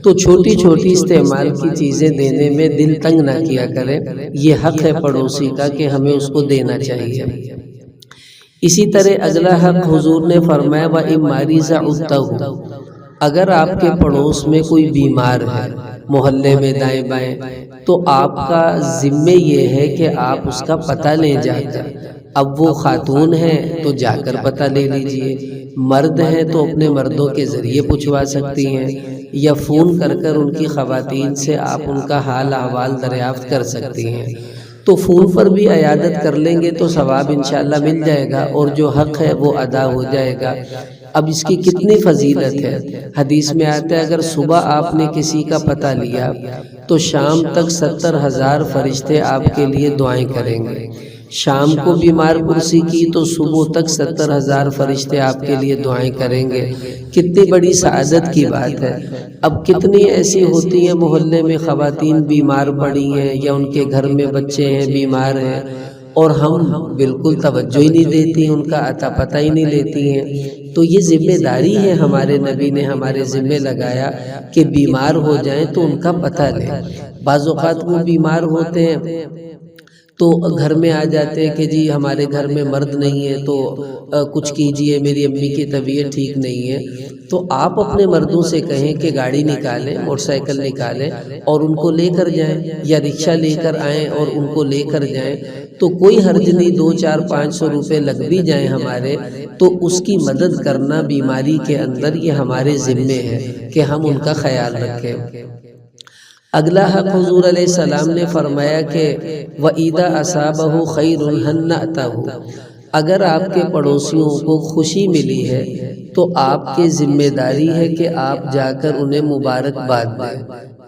A: تو چھوٹی چھوٹی استعمال کی چیزیں دینے میں دل تنگ نہ کیا کریں، یہ حق ہے پڑوسی کا کہ ہمیں اس کو دینا چاہیے۔ اسی طرح اگلا حق حضور نے فرمایا وَإِن مَرِضَ عُدتَّهُ، اگر آپ کے پڑوس میں کوئی بیمار ہے محلے میں دائیں بائیں، تو آپ کا ذمہ یہ ہے کہ آپ اس کا پتہ لیں جا کر۔ اب وہ خاتون ہے تو جا کر پتہ لے لیجئے، مرد ہیں تو اپنے مردوں کے ذریعے پوچھوا سکتی ہیں، یا فون کر کر ان کی خواتین سے آپ ان کا حال احوال دریافت کر سکتی ہیں۔ تو فون پر بھی عیادت کر لیں گے تو ثواب انشاءاللہ مل جائے گا اور جو حق ہے وہ ادا ہو جائے گا۔ اب اس کی کتنی فضیلت ہے، حدیث میں آتا ہے اگر صبح آپ نے کسی کا پتہ لیا تو شام تک 70,000 فرشتے آپ کے لیے دعائیں کریں گے۔ شام کو بیمار پرسی کی تو صبح تک 70,000 فرشتے آپ کے لیے دعائیں کریں گے۔ کتنی بڑی سعادت کی بات ہے۔ اب کتنی ایسی ہوتی ہیں محلے میں خواتین بیمار پڑی ہیں یا ان کے گھر میں بچے ہیں بیمار ہیں اور ہم بالکل توجہ ہی نہیں دیتی، ان کا عطا پتہ ہی نہیں لیتی ہیں۔ تو یہ ذمہ داری ہے، ہمارے نبی نے ہمارے ذمہ لگایا کہ بیمار ہو جائیں تو ان کا پتہ لیں۔ بعض اوقات وہ بیمار ہوتے ہیں تو گھر میں آ جاتے ہیں کہ جی ہمارے گھر میں مرد نہیں ہے تو کچھ کیجئے، میری امی کی طبیعت ٹھیک نہیں ہے، تو آپ اپنے مردوں سے کہیں کہ گاڑی نکالیں، موٹر سائیکل نکالیں اور ان کو لے کر جائیں، یا رکشہ لے کر آئیں اور ان کو لے کر جائیں، تو کوئی حرج نہیں، 200-400-500 روپے لگ بھی جائیں ہمارے، تو اس کی مدد کرنا بیماری کے اندر یہ ہمارے ذمے ہے کہ ہم ان کا خیال رکھیں۔ اگلا حق حضور علیہ السلام نے فرمایا کہ وَإِذَا أَصَابَهُ خَيْرٌ هَنَّأْتَهُ، اگر آپ کے پڑوسیوں کو خوشی ملی ہے تو آپ کی ذمہ داری ہے کہ آپ جا کر انہیں مبارکباد دیں۔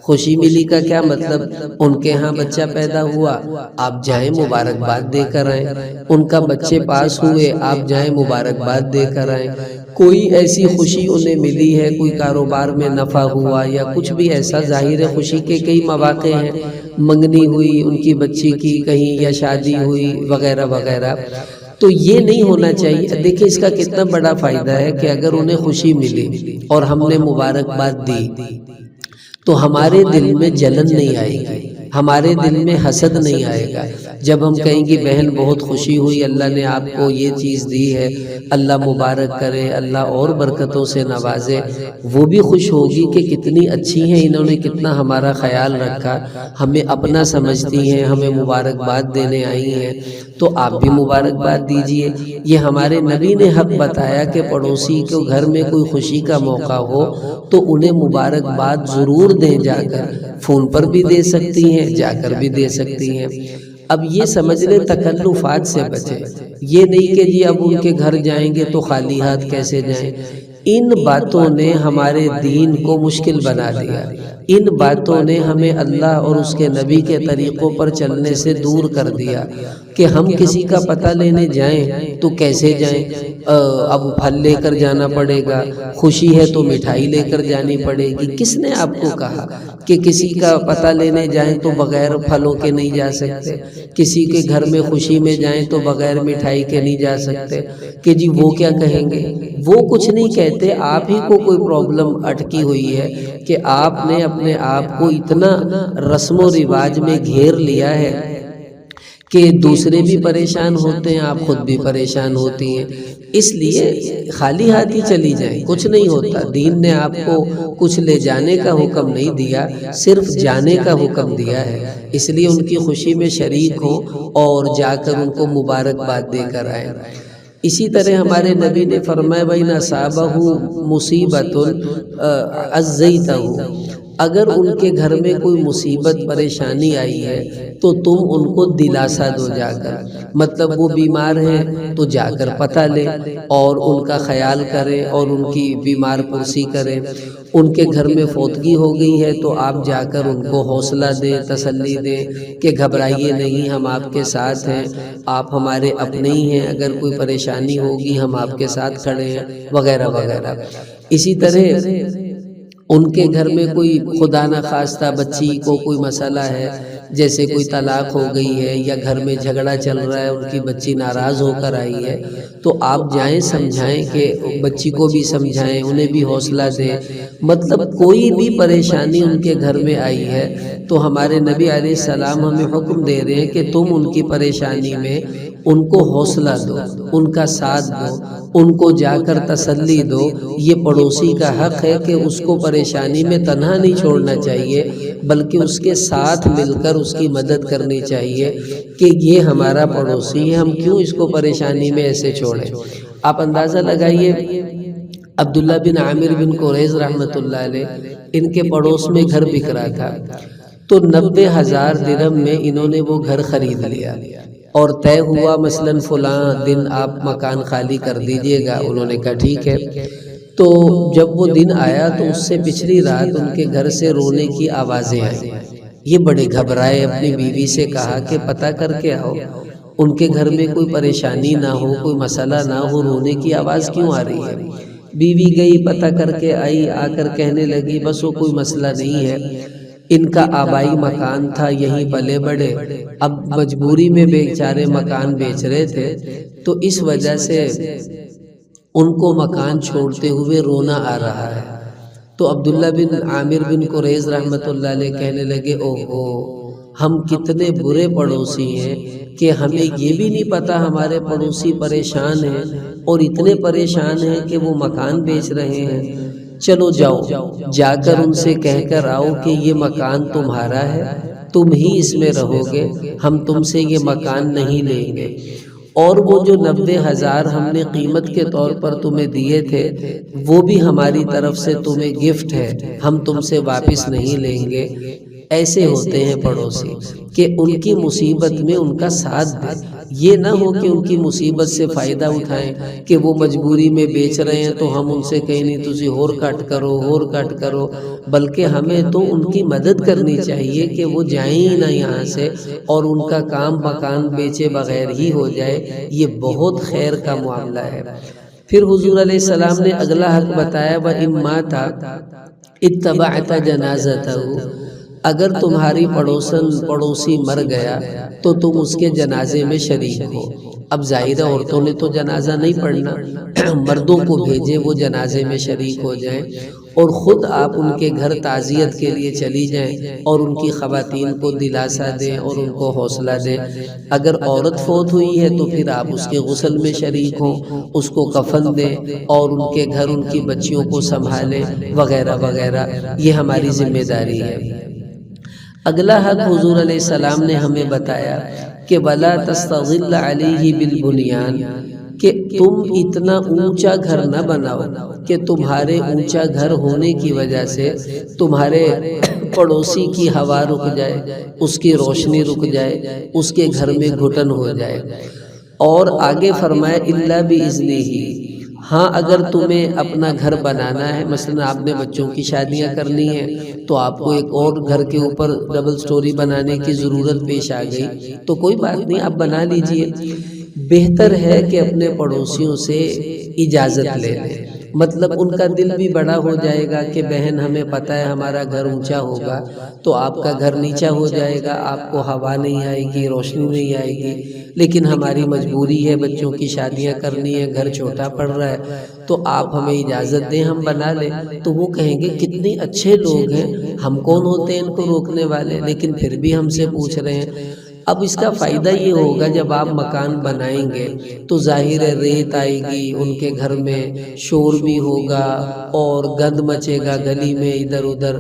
A: خوشی ملی کا کیا مطلب؟ ان کے ہاں بچہ پیدا ہوا، آپ جائیں مبارکباد دے کر آئیں، ان کا بچے پاس ہوئے، آپ جائیں مبارکباد دے کر آئیں۔ کوئی ایسی خوشی انہیں ملی ہے، کوئی کاروبار میں نفع ہوا یا کچھ بھی ایسا، ظاہر ہے خوشی کے کئی مواقع ہیں، منگنی ہوئی ان کی بچی کی کہیں یا شادی ہوئی وغیرہ وغیرہ، تو یہ نہیں ہونا چاہیے۔ دیکھیں اس کا کتنا بڑا فائدہ ہے کہ اگر انہیں خوشی ملی اور ہم نے مبارکباد دی تو ہمارے دل میں جلن نہیں آئے گی، ہمارے دل میں حسد نہیں آئے گا۔ جب ہم کہیں گے بہن بہت خوشی ہوئی، اللہ نے آپ کو یہ چیز دی ہے، اللہ مبارک کرے، اللہ اور برکتوں سے نوازے، وہ بھی خوش ہوگی کہ کتنی اچھی ہیں، انہوں نے کتنا ہمارا خیال رکھا، ہمیں اپنا سمجھتی ہیں، ہمیں مبارکباد دینے آئی ہیں، تو آپ بھی مبارکباد دیجئے۔ یہ ہمارے نبی نے حق بتایا کہ پڑوسی کو گھر میں کوئی خوشی کا موقع ہو تو انہیں مبارکباد ضرور دیں، جا کر فون پر بھی دے سکتی ہیں، جا کر بھی دے سکتی ہیں۔ اب یہ سمجھ لیں تکلفات سے بچیں، یہ نہیں کہ جی اب ان کے گھر جائیں گے تو خالی ہاتھ کیسے جائیں۔ ان باتوں نے ہمارے دین کو مشکل بنا دیا، ان باتوں نے ہمیں اللہ اور اس کے نبی کے طریقوں پر چلنے سے دور کر دیا کہ ہم کسی کا پتہ لینے جائیں تو کیسے جائیں، اب پھل لے کر جانا پڑے گا، خوشی ہے تو مٹھائی لے کر جانی پڑے گی۔ کس نے آپ کو کہا کہ کسی کا پتہ لینے جائیں تو بغیر پھلوں کے نہیں جا سکتے، کسی کے گھر میں خوشی میں جائیں تو بغیر مٹھائی کے نہیں جا سکتے کہ جی وہ کیا کہیں گے؟ وہ کچھ نہیں کہتے، آپ ہی کو کوئی پرابلم اٹکی ہوئی ہے کہ آپ نے اپنے آپ کو اتنا رسم و رواج میں گھیر لیا ہے کہ دوسرے بھی پریشان ہوتے ہیں، آپ خود بھی پریشان ہوتی ہیں۔ اس لیے خالی ہاتھ ہی چلی جائیں، کچھ نہیں ہوتا۔ دین نے آپ کو کچھ لے جانے کا حکم نہیں دیا، صرف جانے کا حکم دیا ہے۔ اس لیے ان کی خوشی میں شریک ہوں اور جا کر ان کو مبارکباد دے کر آئیں۔ اسی طرح ہمارے نبی نے فرمایا وَإِنْ أَصَابَهُ مُصِيبَةٌ عَزَّيْتَهُ، اگر ان کے گھر میں کوئی مصیبت پریشانی آئی ہے تو تم ان کو دلاسا دو جا کر، مطلب وہ بیمار ہیں تو جا کر پتہ لے اور ان کا خیال کریں اور ان کی بیمار پرسی کریں۔ ان کے گھر میں فوتگی ہو گئی ہے تو آپ جا کر ان کو حوصلہ دیں، تسلی دیں کہ گھبرائیے نہیں، ہم آپ کے ساتھ ہیں، آپ ہمارے اپنے ہی ہیں، اگر کوئی پریشانی ہوگی ہم آپ کے ساتھ کھڑے ہیں، وغیرہ وغیرہ۔ اسی طرح ان کے گھر میں کوئی خدا نہ خواستہ بچی کو کوئی مسئلہ ہے، جیسے کوئی طلاق ہو گئی ہے یا گھر میں جھگڑا چل رہا ہے، ان کی بچی ناراض ہو کر آئی ہے، تو آپ جائیں سمجھائیں کہ بچی کو بھی سمجھائیں، انہیں بھی حوصلہ دیں۔ مطلب کوئی بھی پریشانی ان کے گھر میں آئی ہے تو ہمارے نبی علیہ السلام ہمیں حکم دے رہے ہیں کہ تم ان کی پریشانی میں ان کو حوصلہ دو، ان کا ساتھ دو، ان کو جا کر تسلی دو۔ یہ پڑوسی کا حق ہے کہ اس کو پریشانی میں تنہا نہیں چھوڑنا چاہیے، بلکہ اس کے ساتھ مل کر اس کی مدد کرنی چاہیے کہ یہ ہمارا پڑوسی ہے، ہم کیوں اس کو پریشانی میں ایسے چھوڑیں۔ آپ اندازہ لگائیے، عبداللہ بن عامر بن قریظ رحمۃ اللہ علیہ، ان کے پڑوس میں گھر بک رہا تھا تو 90,000 درہم میں انہوں نے وہ گھر خرید لیا اور طے ہوا مثلاً فلاں دن آپ مکان خالی کر دیجئے گا۔ انہوں نے کہا ٹھیک ہے۔ تو جب وہ دن آیا تو اس سے پچھلی رات ان کے گھر سے رونے کی آوازیں آئیں۔ یہ بڑے گھبرائے، اپنی بیوی سے کہا کہ پتہ کر کے آؤ، ان کے گھر میں کوئی پریشانی نہ ہو، کوئی مسئلہ نہ ہو، رونے کی آواز کیوں آ رہی ہے؟ بیوی گئی، پتہ کر کے آئی، آ کر کہنے لگی بس وہ کوئی مسئلہ نہیں ہے، ان کا آبائی مکان تھا، یہیں پلے بڑے، اب مجبوری میں بیچارے مکان بیچ رہے تھے تو اس وجہ سے ان کو مکان چھوڑتے ہوئے رونا آ رہا ہے۔ تو عبداللہ بن عامر بن قریظ رحمۃ اللہ علیہ کہنے لگے اوہو، ہم کتنے برے پڑوسی ہیں کہ ہمیں یہ بھی نہیں پتا ہمارے پڑوسی پریشان ہیں اور اتنے پریشان ہیں کہ وہ مکان بیچ رہے ہیں۔ چلو جاؤ، جا کر ان سے کہہ کر آؤ کہ یہ مکان تمہارا ہے، تم ہی اس میں رہو گے، ہم تم سے یہ مکان نہیں لیں گے، اور وہ جو 90,000 ہم نے قیمت کے طور پر تمہیں دیے تھے وہ بھی ہماری طرف سے تمہیں گفٹ ہے، ہم تم سے واپس نہیں لیں گے۔ ایسے ہوتے ہیں پڑوسی کہ ان کی مصیبت میں ان کا ساتھ دیں، یہ نہ ہو کہ ان کی مصیبت سے فائدہ اٹھائیں کہ وہ مجبوری میں بیچ رہے ہیں تو ہم ان سے کہیں نہیں تسی اور کٹ کرو، اور کٹ کرو، بلکہ ہمیں تو ان کی مدد کرنی چاہیے کہ وہ جائیں ہی نہ یہاں سے اور ان کا کام مکان بیچے بغیر ہی ہو جائے۔ یہ بہت خیر کا معاملہ ہے۔ پھر حضور علیہ السلام نے اگلا حق بتایا وَإِن مَاتَ اتَّبَعْتَ جَنَازَتَهُ، اگر تمہاری پڑوسی مر گیا تو تم اس کے جنازے میں شریک ہو۔ اب ظاہر عورتوں نے تو جنازہ نہیں پڑھنا، مردوں کو بھیجیں وہ جنازے میں شریک ہو جائیں اور خود آپ ان کے گھر تعزیت کے لیے چلی جائیں اور ان کی خواتین کو دلاسا دیں اور ان کو حوصلہ دیں۔ اگر عورت فوت ہوئی ہے تو پھر آپ اس کے غسل میں شریک ہوں، اس کو کفن دیں اور ان کے گھر ان کی بچیوں کو سنبھالیں، وغیرہ وغیرہ۔ یہ ہماری ذمہ داری ہے۔ اگلا حق حضور علیہ السلام نے ہمیں بتایا کہ وَلَا تَسْتَظِلَّ عَلَيْهِ بِالْبُنْيَانِ، کہ تم اتنا اونچا گھر نہ بناؤ کہ تمہارے اونچا گھر ہونے کی وجہ سے تمہارے پڑوسی کی ہوا رک جائے، اس کی روشنی رک جائے، اس کے گھر میں گھٹن ہو جائے۔ اور آگے فرمایا إِلَّا بِإِذْنِهِ، ہاں اگر تمہیں اپنا گھر بنانا ہے، مثلا آپ نے بچوں کی شادیاں کرنی ہیں تو آپ کو ایک اور گھر کے اوپر ڈبل سٹوری بنانے کی ضرورت پیش آ گئی تو کوئی بات نہیں، آپ بنا لیجئے۔ بہتر ہے کہ اپنے پڑوسیوں سے اجازت لے لیں، مطلب ان کا دل بھی بڑا ہو جائے گا کہ بہن ہمیں پتہ ہے ہمارا گھر اونچا ہوگا تو آپ کا گھر نیچا ہو جائے گا، آپ کو ہوا نہیں آئے گی، روشنی نہیں آئے گی، لیکن ہماری مجبوری ہے، بچوں کی شادیاں کرنی ہے، گھر چھوٹا پڑ رہا ہے، تو آپ ہمیں اجازت دیں ہم بنا لیں۔ تو وہ کہیں گے کتنے اچھے لوگ ہیں، ہم کون ہوتے ہیں ان کو روکنے والے، لیکن پھر بھی ہم سے پوچھ رہے ہیں۔ اب اس کا فائدہ یہ ہوگا جب آپ مکان بنائیں گے تو ظاہر ہے ریت آئے گی ان کے گھر میں، شور بھی ہوگا اور گند مچے گا گلی میں ادھر ادھر،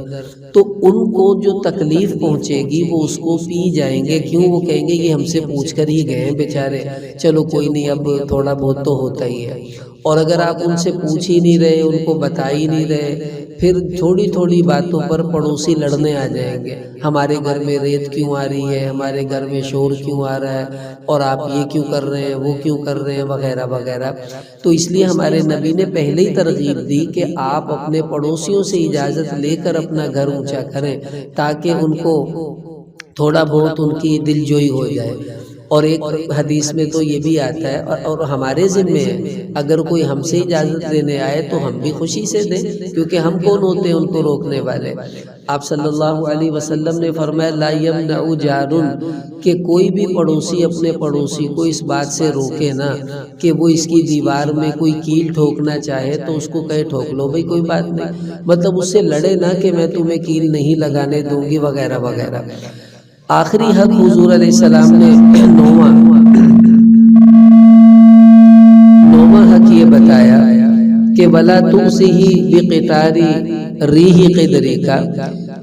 A: تو ان کو جو تکلیف پہنچے گی وہ اس کو پی جائیں گے، کیوں؟ وہ کہیں گے یہ ہم سے پوچھ کر ہی گئے ہیں بیچارے، چلو کوئی نہیں اب تھوڑا بہت تو ہوتا ہی ہے۔ اور اگر آپ ان سے پوچھ ہی نہیں رہے، ان کو بتا ہی نہیں رہے، پھر تھوڑی تھوڑی باتوں پر پڑوسی لڑنے آ جائیں گے، ہمارے گھر میں ریت کیوں آ رہی ہے، ہمارے گھر میں شور کیوں آ رہا ہے، اور آپ یہ کیوں کر رہے ہیں، وہ کیوں کر رہے ہیں، وغیرہ وغیرہ۔ تو اس لیے ہمارے نبی نے پہلے ہی ترغیب دی کہ آپ اپنے پڑوسیوں سے اجازت لے کر اپنا گھر اونچا کریں تاکہ ان کو تھوڑا بہت ان کی دل جوئی ہو جائے۔ اور ایک حدیث میں تو یہ بھی آتا ہے اور ہمارے ذمے ہے، اگر کوئی ہم سے اجازت لینے آئے تو ہم بھی خوشی سے دیں، کیونکہ ہم کون ہوتے ہیں ان کو روکنے والے۔ آپ صلی اللہ علیہ وسلم نے فرمایا لا یمنع جار، کہ کوئی بھی پڑوسی اپنے پڑوسی کو اس بات سے روکے نا کہ وہ اس کی دیوار میں کوئی کیل ٹھوکنا چاہے تو اس کو کہے ٹھوک لو بھئی کوئی بات نہیں، مطلب اس سے لڑے نا کہ میں تمہیں کیل نہیں لگانے دوں گی وغیرہ وغیرہ۔ آخری حق حضور علیہ السلام نے نوواں حق یہ بتایا کہ وَلَا تُمْسِهِ بِقِطَارِ رِیحِ قِدْرِکَ،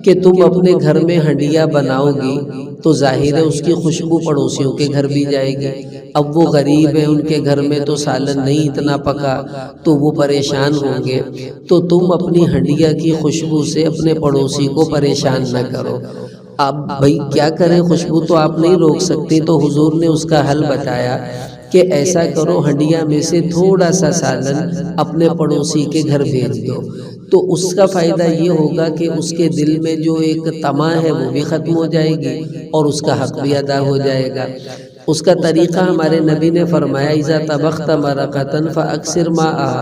A: کہ تم اپنے گھر میں ہنڈیا بناؤ گی تو ظاہر ہے اس کی خوشبو پڑوسیوں کے گھر بھی جائے گی۔ اب وہ غریب ہیں، ان کے گھر میں تو سالن نہیں اتنا پکا تو وہ پریشان ہوں گے، تو تم اپنی ہنڈیا کی خوشبو سے اپنے پڑوسی کو پریشان نہ کرو۔ اب بھئی کیا کریں، خوشبو تو آپ نہیں روک سکتے، تو حضور نے اس کا حل بتایا کہ ایسا کرو ہنڈیا میں سے تھوڑا سا سالن اپنے پڑوسی کے گھر بھیج دو، تو اس کا فائدہ یہ ہوگا کہ اس کے دل میں جو ایک طمع ہے وہ بھی ختم ہو جائے گی اور اس کا حق بھی ادا ہو جائے گا۔ اس کا طریقہ ہمارے نبی نے فرمایا اذا طبخت مرقۃ فاکثر ماءھا،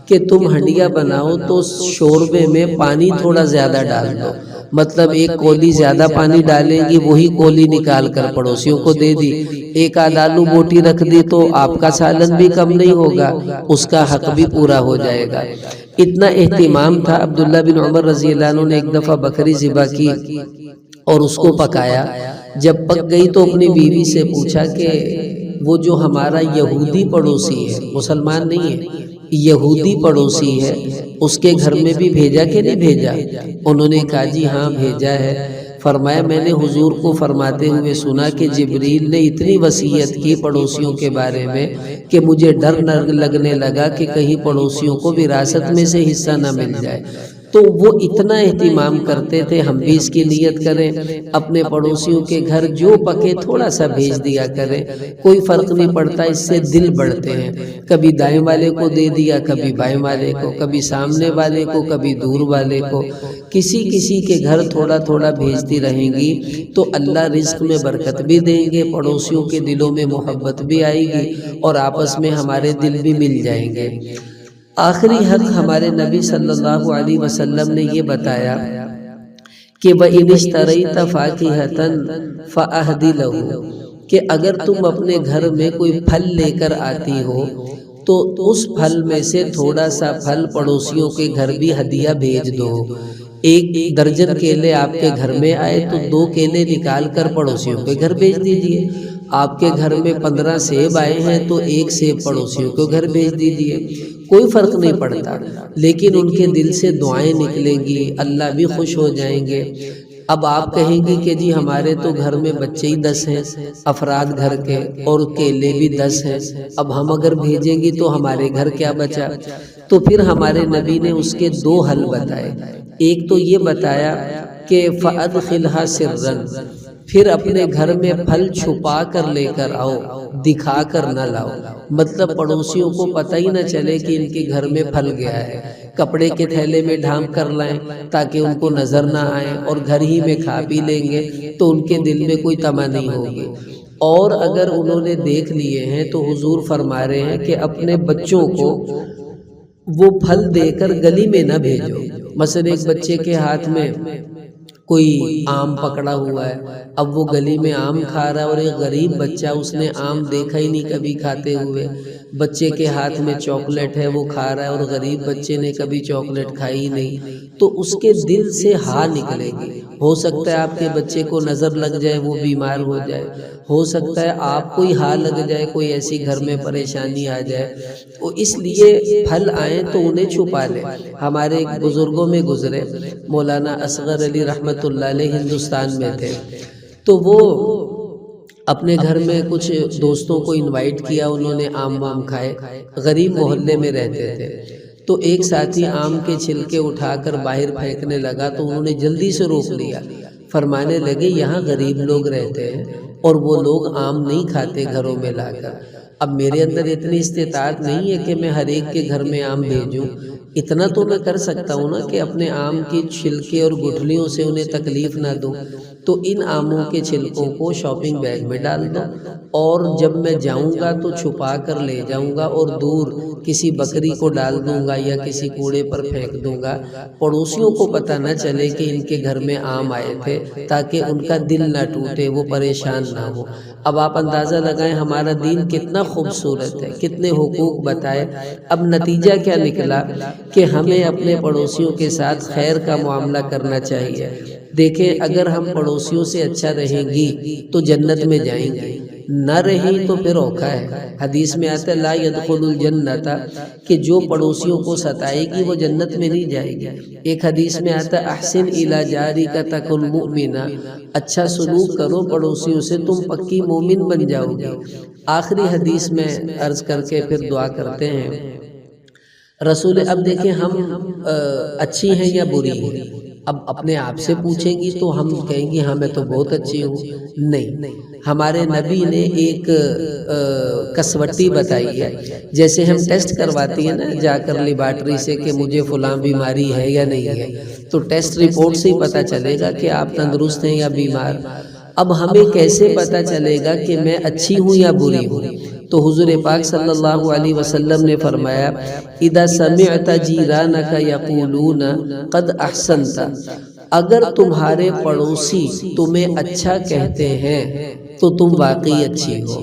A: کہ تم ہنڈیا بناؤ تو شوربے میں پانی تھوڑا زیادہ ڈال دو، مطلب ایک کولی زیادہ پانی ڈالیں گی، وہی کولی نکال کر پڑوسیوں کو دے دی، ایک آدھ آلو بوٹی رکھ دی تو آپ کا سالن بھی کم نہیں ہوگا، اس کا حق بھی پورا ہو جائے گا۔ اتنا اہتمام تھا۔ عبداللہ بن عمر رضی اللہ عنہ نے ایک دفعہ بکری ذبح کی اور اس کو پکایا، جب پک گئی تو اپنی بیوی سے پوچھا کہ وہ جو ہمارا یہودی پڑوسی ہے، مسلمان نہیں ہے، یہودی پڑوسی ہے، اس کے گھر میں بھی بھیجا کہ نہیں بھیجا؟ انہوں نے کہا جی ہاں بھیجا ہے۔ فرمایا میں نے حضور کو فرماتے ہوئے سنا کہ جبریل نے اتنی وصیت کی پڑوسیوں کے بارے میں کہ مجھے ڈر لگنے لگا کہ کہیں پڑوسیوں کو وراثت میں سے حصہ نہ مل جائے۔ تو وہ اتنا اہتمام کرتے تھے، ہم بھی اس کی نیت کریں، اپنے پڑوسیوں کے گھر جو پکے تھوڑا سا بھیج دیا کریں، کوئی فرق نہیں پڑتا، اس سے دل بڑھتے ہیں، کبھی دائیں والے کو دے دیا، کبھی بائیں والے کو، کبھی سامنے والے کو، کبھی دور والے کو، کسی کسی کے گھر تھوڑا تھوڑا بھیجتی رہیں گی تو اللہ رزق میں برکت بھی دیں گے، پڑوسیوں کے دلوں میں محبت بھی آئے گی اور آپس میں ہمارے دل بھی مل جائیں گے۔ آخری حق ہمارے نبی صلی اللہ علیہ وسلم نے یہ بتایا کہ وَإِنِ اشْتَرَيْتَ فَاكِهَةً فَأَهْدِ لَهُ، کہ اگر تم اپنے گھر میں کوئی پھل لے کر آتی ہو تو اس پھل میں سے تھوڑا سا پھل پڑوسیوں کے گھر بھی ہدیہ بھیج دو۔ ایک درجن کیلے آپ کے گھر میں آئے تو 2 کیلے نکال کر پڑوسیوں کے گھر بھیج دیجئے، آپ کے گھر میں 15 سیب آئے ہیں تو 1 سیب پڑوسیوں کے گھر بھیج دیجئے، کوئی فرق نہیں پڑتا، لیکن ان کے دل سے دعائیں نکلیں گی، اللہ بھی خوش ہو جائیں گے۔ اب آپ کہیں گی کہ جی ہمارے تو گھر میں بچے ہی 10 ہیں، افراد گھر کے، اور کیلے بھی 10 ہیں، اب ہم اگر بھیجیں گی تو ہمارے گھر کیا بچا؟ تو پھر ہمارے نبی نے اس کے 2 حل بتائے۔ ایک تو یہ بتایا کہ فَأَدْخِلْهَا سِرًّا، پھر اپنے گھر میں پھل چھپا کر لے کر آؤ، دکھا کر نہ لاؤ۔ مطلب پڑوسیوں کو پتہ ہی نہ چلے کہ ان کے گھر میں پھل گیا ہے۔ کپڑے کے تھیلے میں ڈھانپ کر لائیں تاکہ ان کو نظر نہ آئے، اور گھر ہی میں کھا پی لیں گے تو ان کے دل میں کوئی طمع نہیں ہوگی۔ اور اگر انہوں نے دیکھ لیے ہیں تو حضور فرما رہے ہیں کہ اپنے بچوں کو وہ پھل دے کر گلی میں نہ بھیجو۔ مثلا ایک بچے کے ہاتھ میں کوئی آم پکڑا ہوا ہے، اب وہ گلی میں آم کھا رہا ہے، اور ایک غریب بچہ اس نے آم دیکھا ہی نہیں کبھی کھاتے ہوئے، بچے کے ہاتھ میں چاکلیٹ ہے وہ کھا رہا ہے، اور غریب بچے نے کبھی چاکلیٹ کھائی نہیں، تو اس کے دل سے ہاں نکلے گی۔ ہو سکتا ہے آپ کے بچے کو نظر لگ جائے، وہ بیمار ہو جائے، ہو سکتا ہے آپ کو ہی ہاں لگ جائے، کوئی ایسی گھر میں پریشانی آ جائے، تو اس لیے پھل آئیں تو انہیں چھپا لیں۔ ہمارے بزرگوں میں گزرے مولانا اصغر علی رحمۃ اللہ علیہ ہندوستان میں تھے، تو وہ اپنے گھر میں کچھ دوستوں کو انوائٹ کیا، انہوں نے آم وام کھائے، غریب محلے میں رہتے تھے، تو ایک ساتھی آم کے چھلکے اٹھا کر باہر پھینکنے لگا تو انہوں نے جلدی سے روک لیا، فرمانے لگے یہاں غریب لوگ رہتے ہیں اور وہ لوگ آم نہیں کھاتے گھروں میں لا کر۔ اب میرے اندر اتنی استطاعت نہیں ہے کہ میں ہر ایک کے گھر میں آم بھیجوں، اتنا تو میں کر سکتا ہوں نا کہ اپنے آم کی چھلکے اور گٹھلیوں سے انہیں تکلیف نہ دوں، تو ان آموں کے چھلکوں کو شاپنگ بیگ میں ڈال دو، اور جب میں جاؤں گا تو چھپا کر لے جاؤں گا، اور دور کسی بکری کو ڈال دوں گا یا کسی کوڑے پر پھینک دوں گا، پڑوسیوں کو پتہ نہ چلے کہ ان کے گھر میں آم آئے تھے، تاکہ ان کا دل نہ ٹوٹے، وہ پریشان نہ ہو۔ اب آپ اندازہ لگائیں ہمارا دین کتنا خوبصورت ہے، کتنے حقوق بتائے۔ اب نتیجہ کیا نکلا کہ ہمیں اپنے پڑوسیوں کے ساتھ خیر کا معاملہ کرنا چاہیے۔ دیکھیں اگر ہم پڑوسیوں سے اچھا رہیں گی تو جنت میں جائیں گے، نہ رہی تو پھر اوکھا ہے۔ حدیث میں آتا ہے لا يدخل الجنت، کہ جو پڑوسیوں کو ستائے گی وہ جنت میں نہیں جائے گی۔ ایک حدیث میں آتا ہے احسن الی جارک تکن مؤمنا، اچھا سلوک کرو پڑوسیوں سے تم پکی مومن بن جاؤ گے۔ آخری حدیث میں عرض کر کے پھر دعا کرتے ہیں رسول، اب دیکھیں ہم اچھی ہیں یا بری ہیں؟ اب اپنے آپ سے پوچھیں گی تو ہم کہیں گی ہاں میں تو بہت اچھی ہوں، نہیں، ہمارے نبی نے ایک کسوٹی بتائی ہے، جیسے ہم ٹیسٹ کرواتی ہیں نا جا کر لیبارٹری سے کہ مجھے فلاں بیماری ہے یا نہیں ہے، تو ٹیسٹ رپورٹ سے ہی پتہ چلے گا کہ آپ تندرست ہیں یا بیمار۔ اب ہمیں کیسے پتہ چلے گا کہ میں اچھی ہوں یا بری ہوں؟ تو حضور پاک صلی اللہ علیہ وسلم نے فرمایا اذا سمعت جیرانک یقولون قد احسنت، اگر تمہارے پڑوسی تمہیں اچھا کہتے ہیں تو تم واقعی اچھی ہو،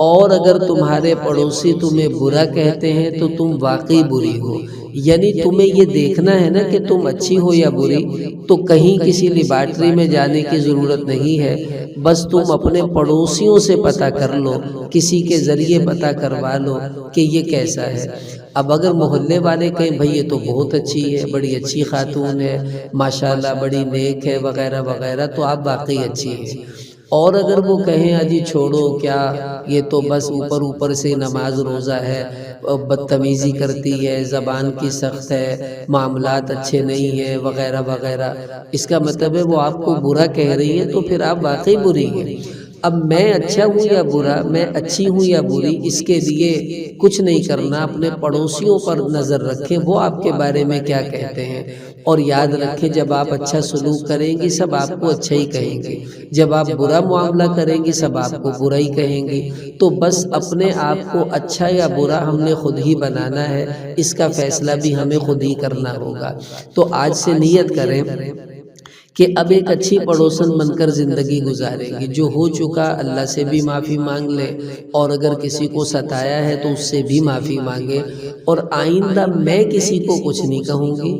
A: اور اگر تمہارے پڑوسی تمہیں برا کہتے ہیں تو تم واقعی بری ہو۔ یعنی تمہیں یہ دیکھنا ہے نا کہ تم اچھی ہو یا بری، تو کہیں کسی لیبارٹری میں جانے کی ضرورت نہیں ہے، بس تم اپنے پڑوسیوں سے پتہ کر لو، کسی کے ذریعے پتہ کروا لو کہ یہ کیسا ہے۔ اب اگر محلے والے کہیں بھئی یہ تو بہت اچھی ہے، بڑی اچھی خاتون ہے، ماشاءاللہ بڑی نیک ہے وغیرہ وغیرہ، تو آپ واقعی اچھی ہیں۔ اور اگر وہ کہیں اجی چھوڑو کیا، یہ تو بس اوپر اوپر سے نماز روزہ ہے، بدتمیزی کرتی ہے، زبان کی سخت ہے، معاملات اچھے نہیں ہیں وغیرہ وغیرہ، اس کا مطلب ہے وہ آپ کو برا کہہ رہی ہے، تو پھر آپ واقعی بری ہیں۔ اب میں اچھا ہوں یا برا، میں اچھی ہوں یا بری، اس کے لیے کچھ نہیں کرنا، اپنے پڑوسیوں پر نظر رکھیں وہ آپ کے بارے میں کیا کہتے ہیں، اور یاد رکھیں جب آپ اچھا سلوک کریں گی سب آپ کو اچھا ہی کہیں گے، جب آپ برا معاملہ کریں گی سب آپ کو برا ہی کہیں گے۔ تو بس اپنے آپ کو اچھا یا برا ہم نے خود ہی بنانا ہے، اس کا فیصلہ بھی ہمیں خود ہی کرنا ہوگا۔ تو آج سے نیت کریں کہ اب ایک اچھی پڑوسن بن کر زندگی گزاریں گی، جو ہو چکا اللہ سے بھی معافی مانگ لیں، اور اگر کسی کو ستایا ہے تو اس سے بھی معافی مانگے، اور آئندہ میں کسی کو کچھ نہیں کہوں گی،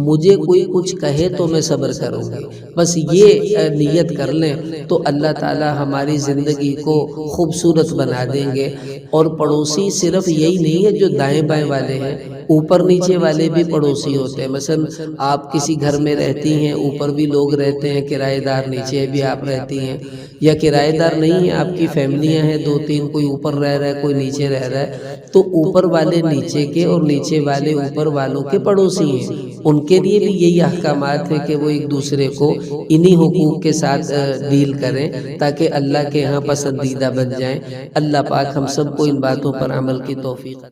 A: مجھے کوئی کچھ کہے تو میں صبر کروں گی، بس یہ نیت کر لیں تو اللہ تعالی ہماری زندگی کو خوبصورت بنا دیں گے۔ اور پڑوسی صرف یہی نہیں ہے جو دائیں بائیں والے ہیں، اوپر نیچے والے بھی پڑوسی ہوتے ہیں۔ مثلا آپ کسی گھر میں رہتی ہیں، اوپر بھی لوگ لوگ رہتے ہیں کرایہ دار، نیچے بھی آپ رہتی ہیں، یا کرایہ دار نہیں ہیں، آپ کی فیملیاں ہیں 2-3، کوئی اوپر رہ رہا ہے کوئی نیچے رہ رہا ہے، تو اوپر والے نیچے کے اور نیچے والے اوپر والوں کے پڑوسی ہیں، ان کے لیے بھی یہی احکامات ہیں کہ وہ ایک دوسرے کو انہی حقوق کے ساتھ ڈیل کریں تاکہ اللہ کے ہاں پسندیدہ بن جائیں۔ اللہ پاک ہم سب کو ان باتوں پر عمل کی توفیق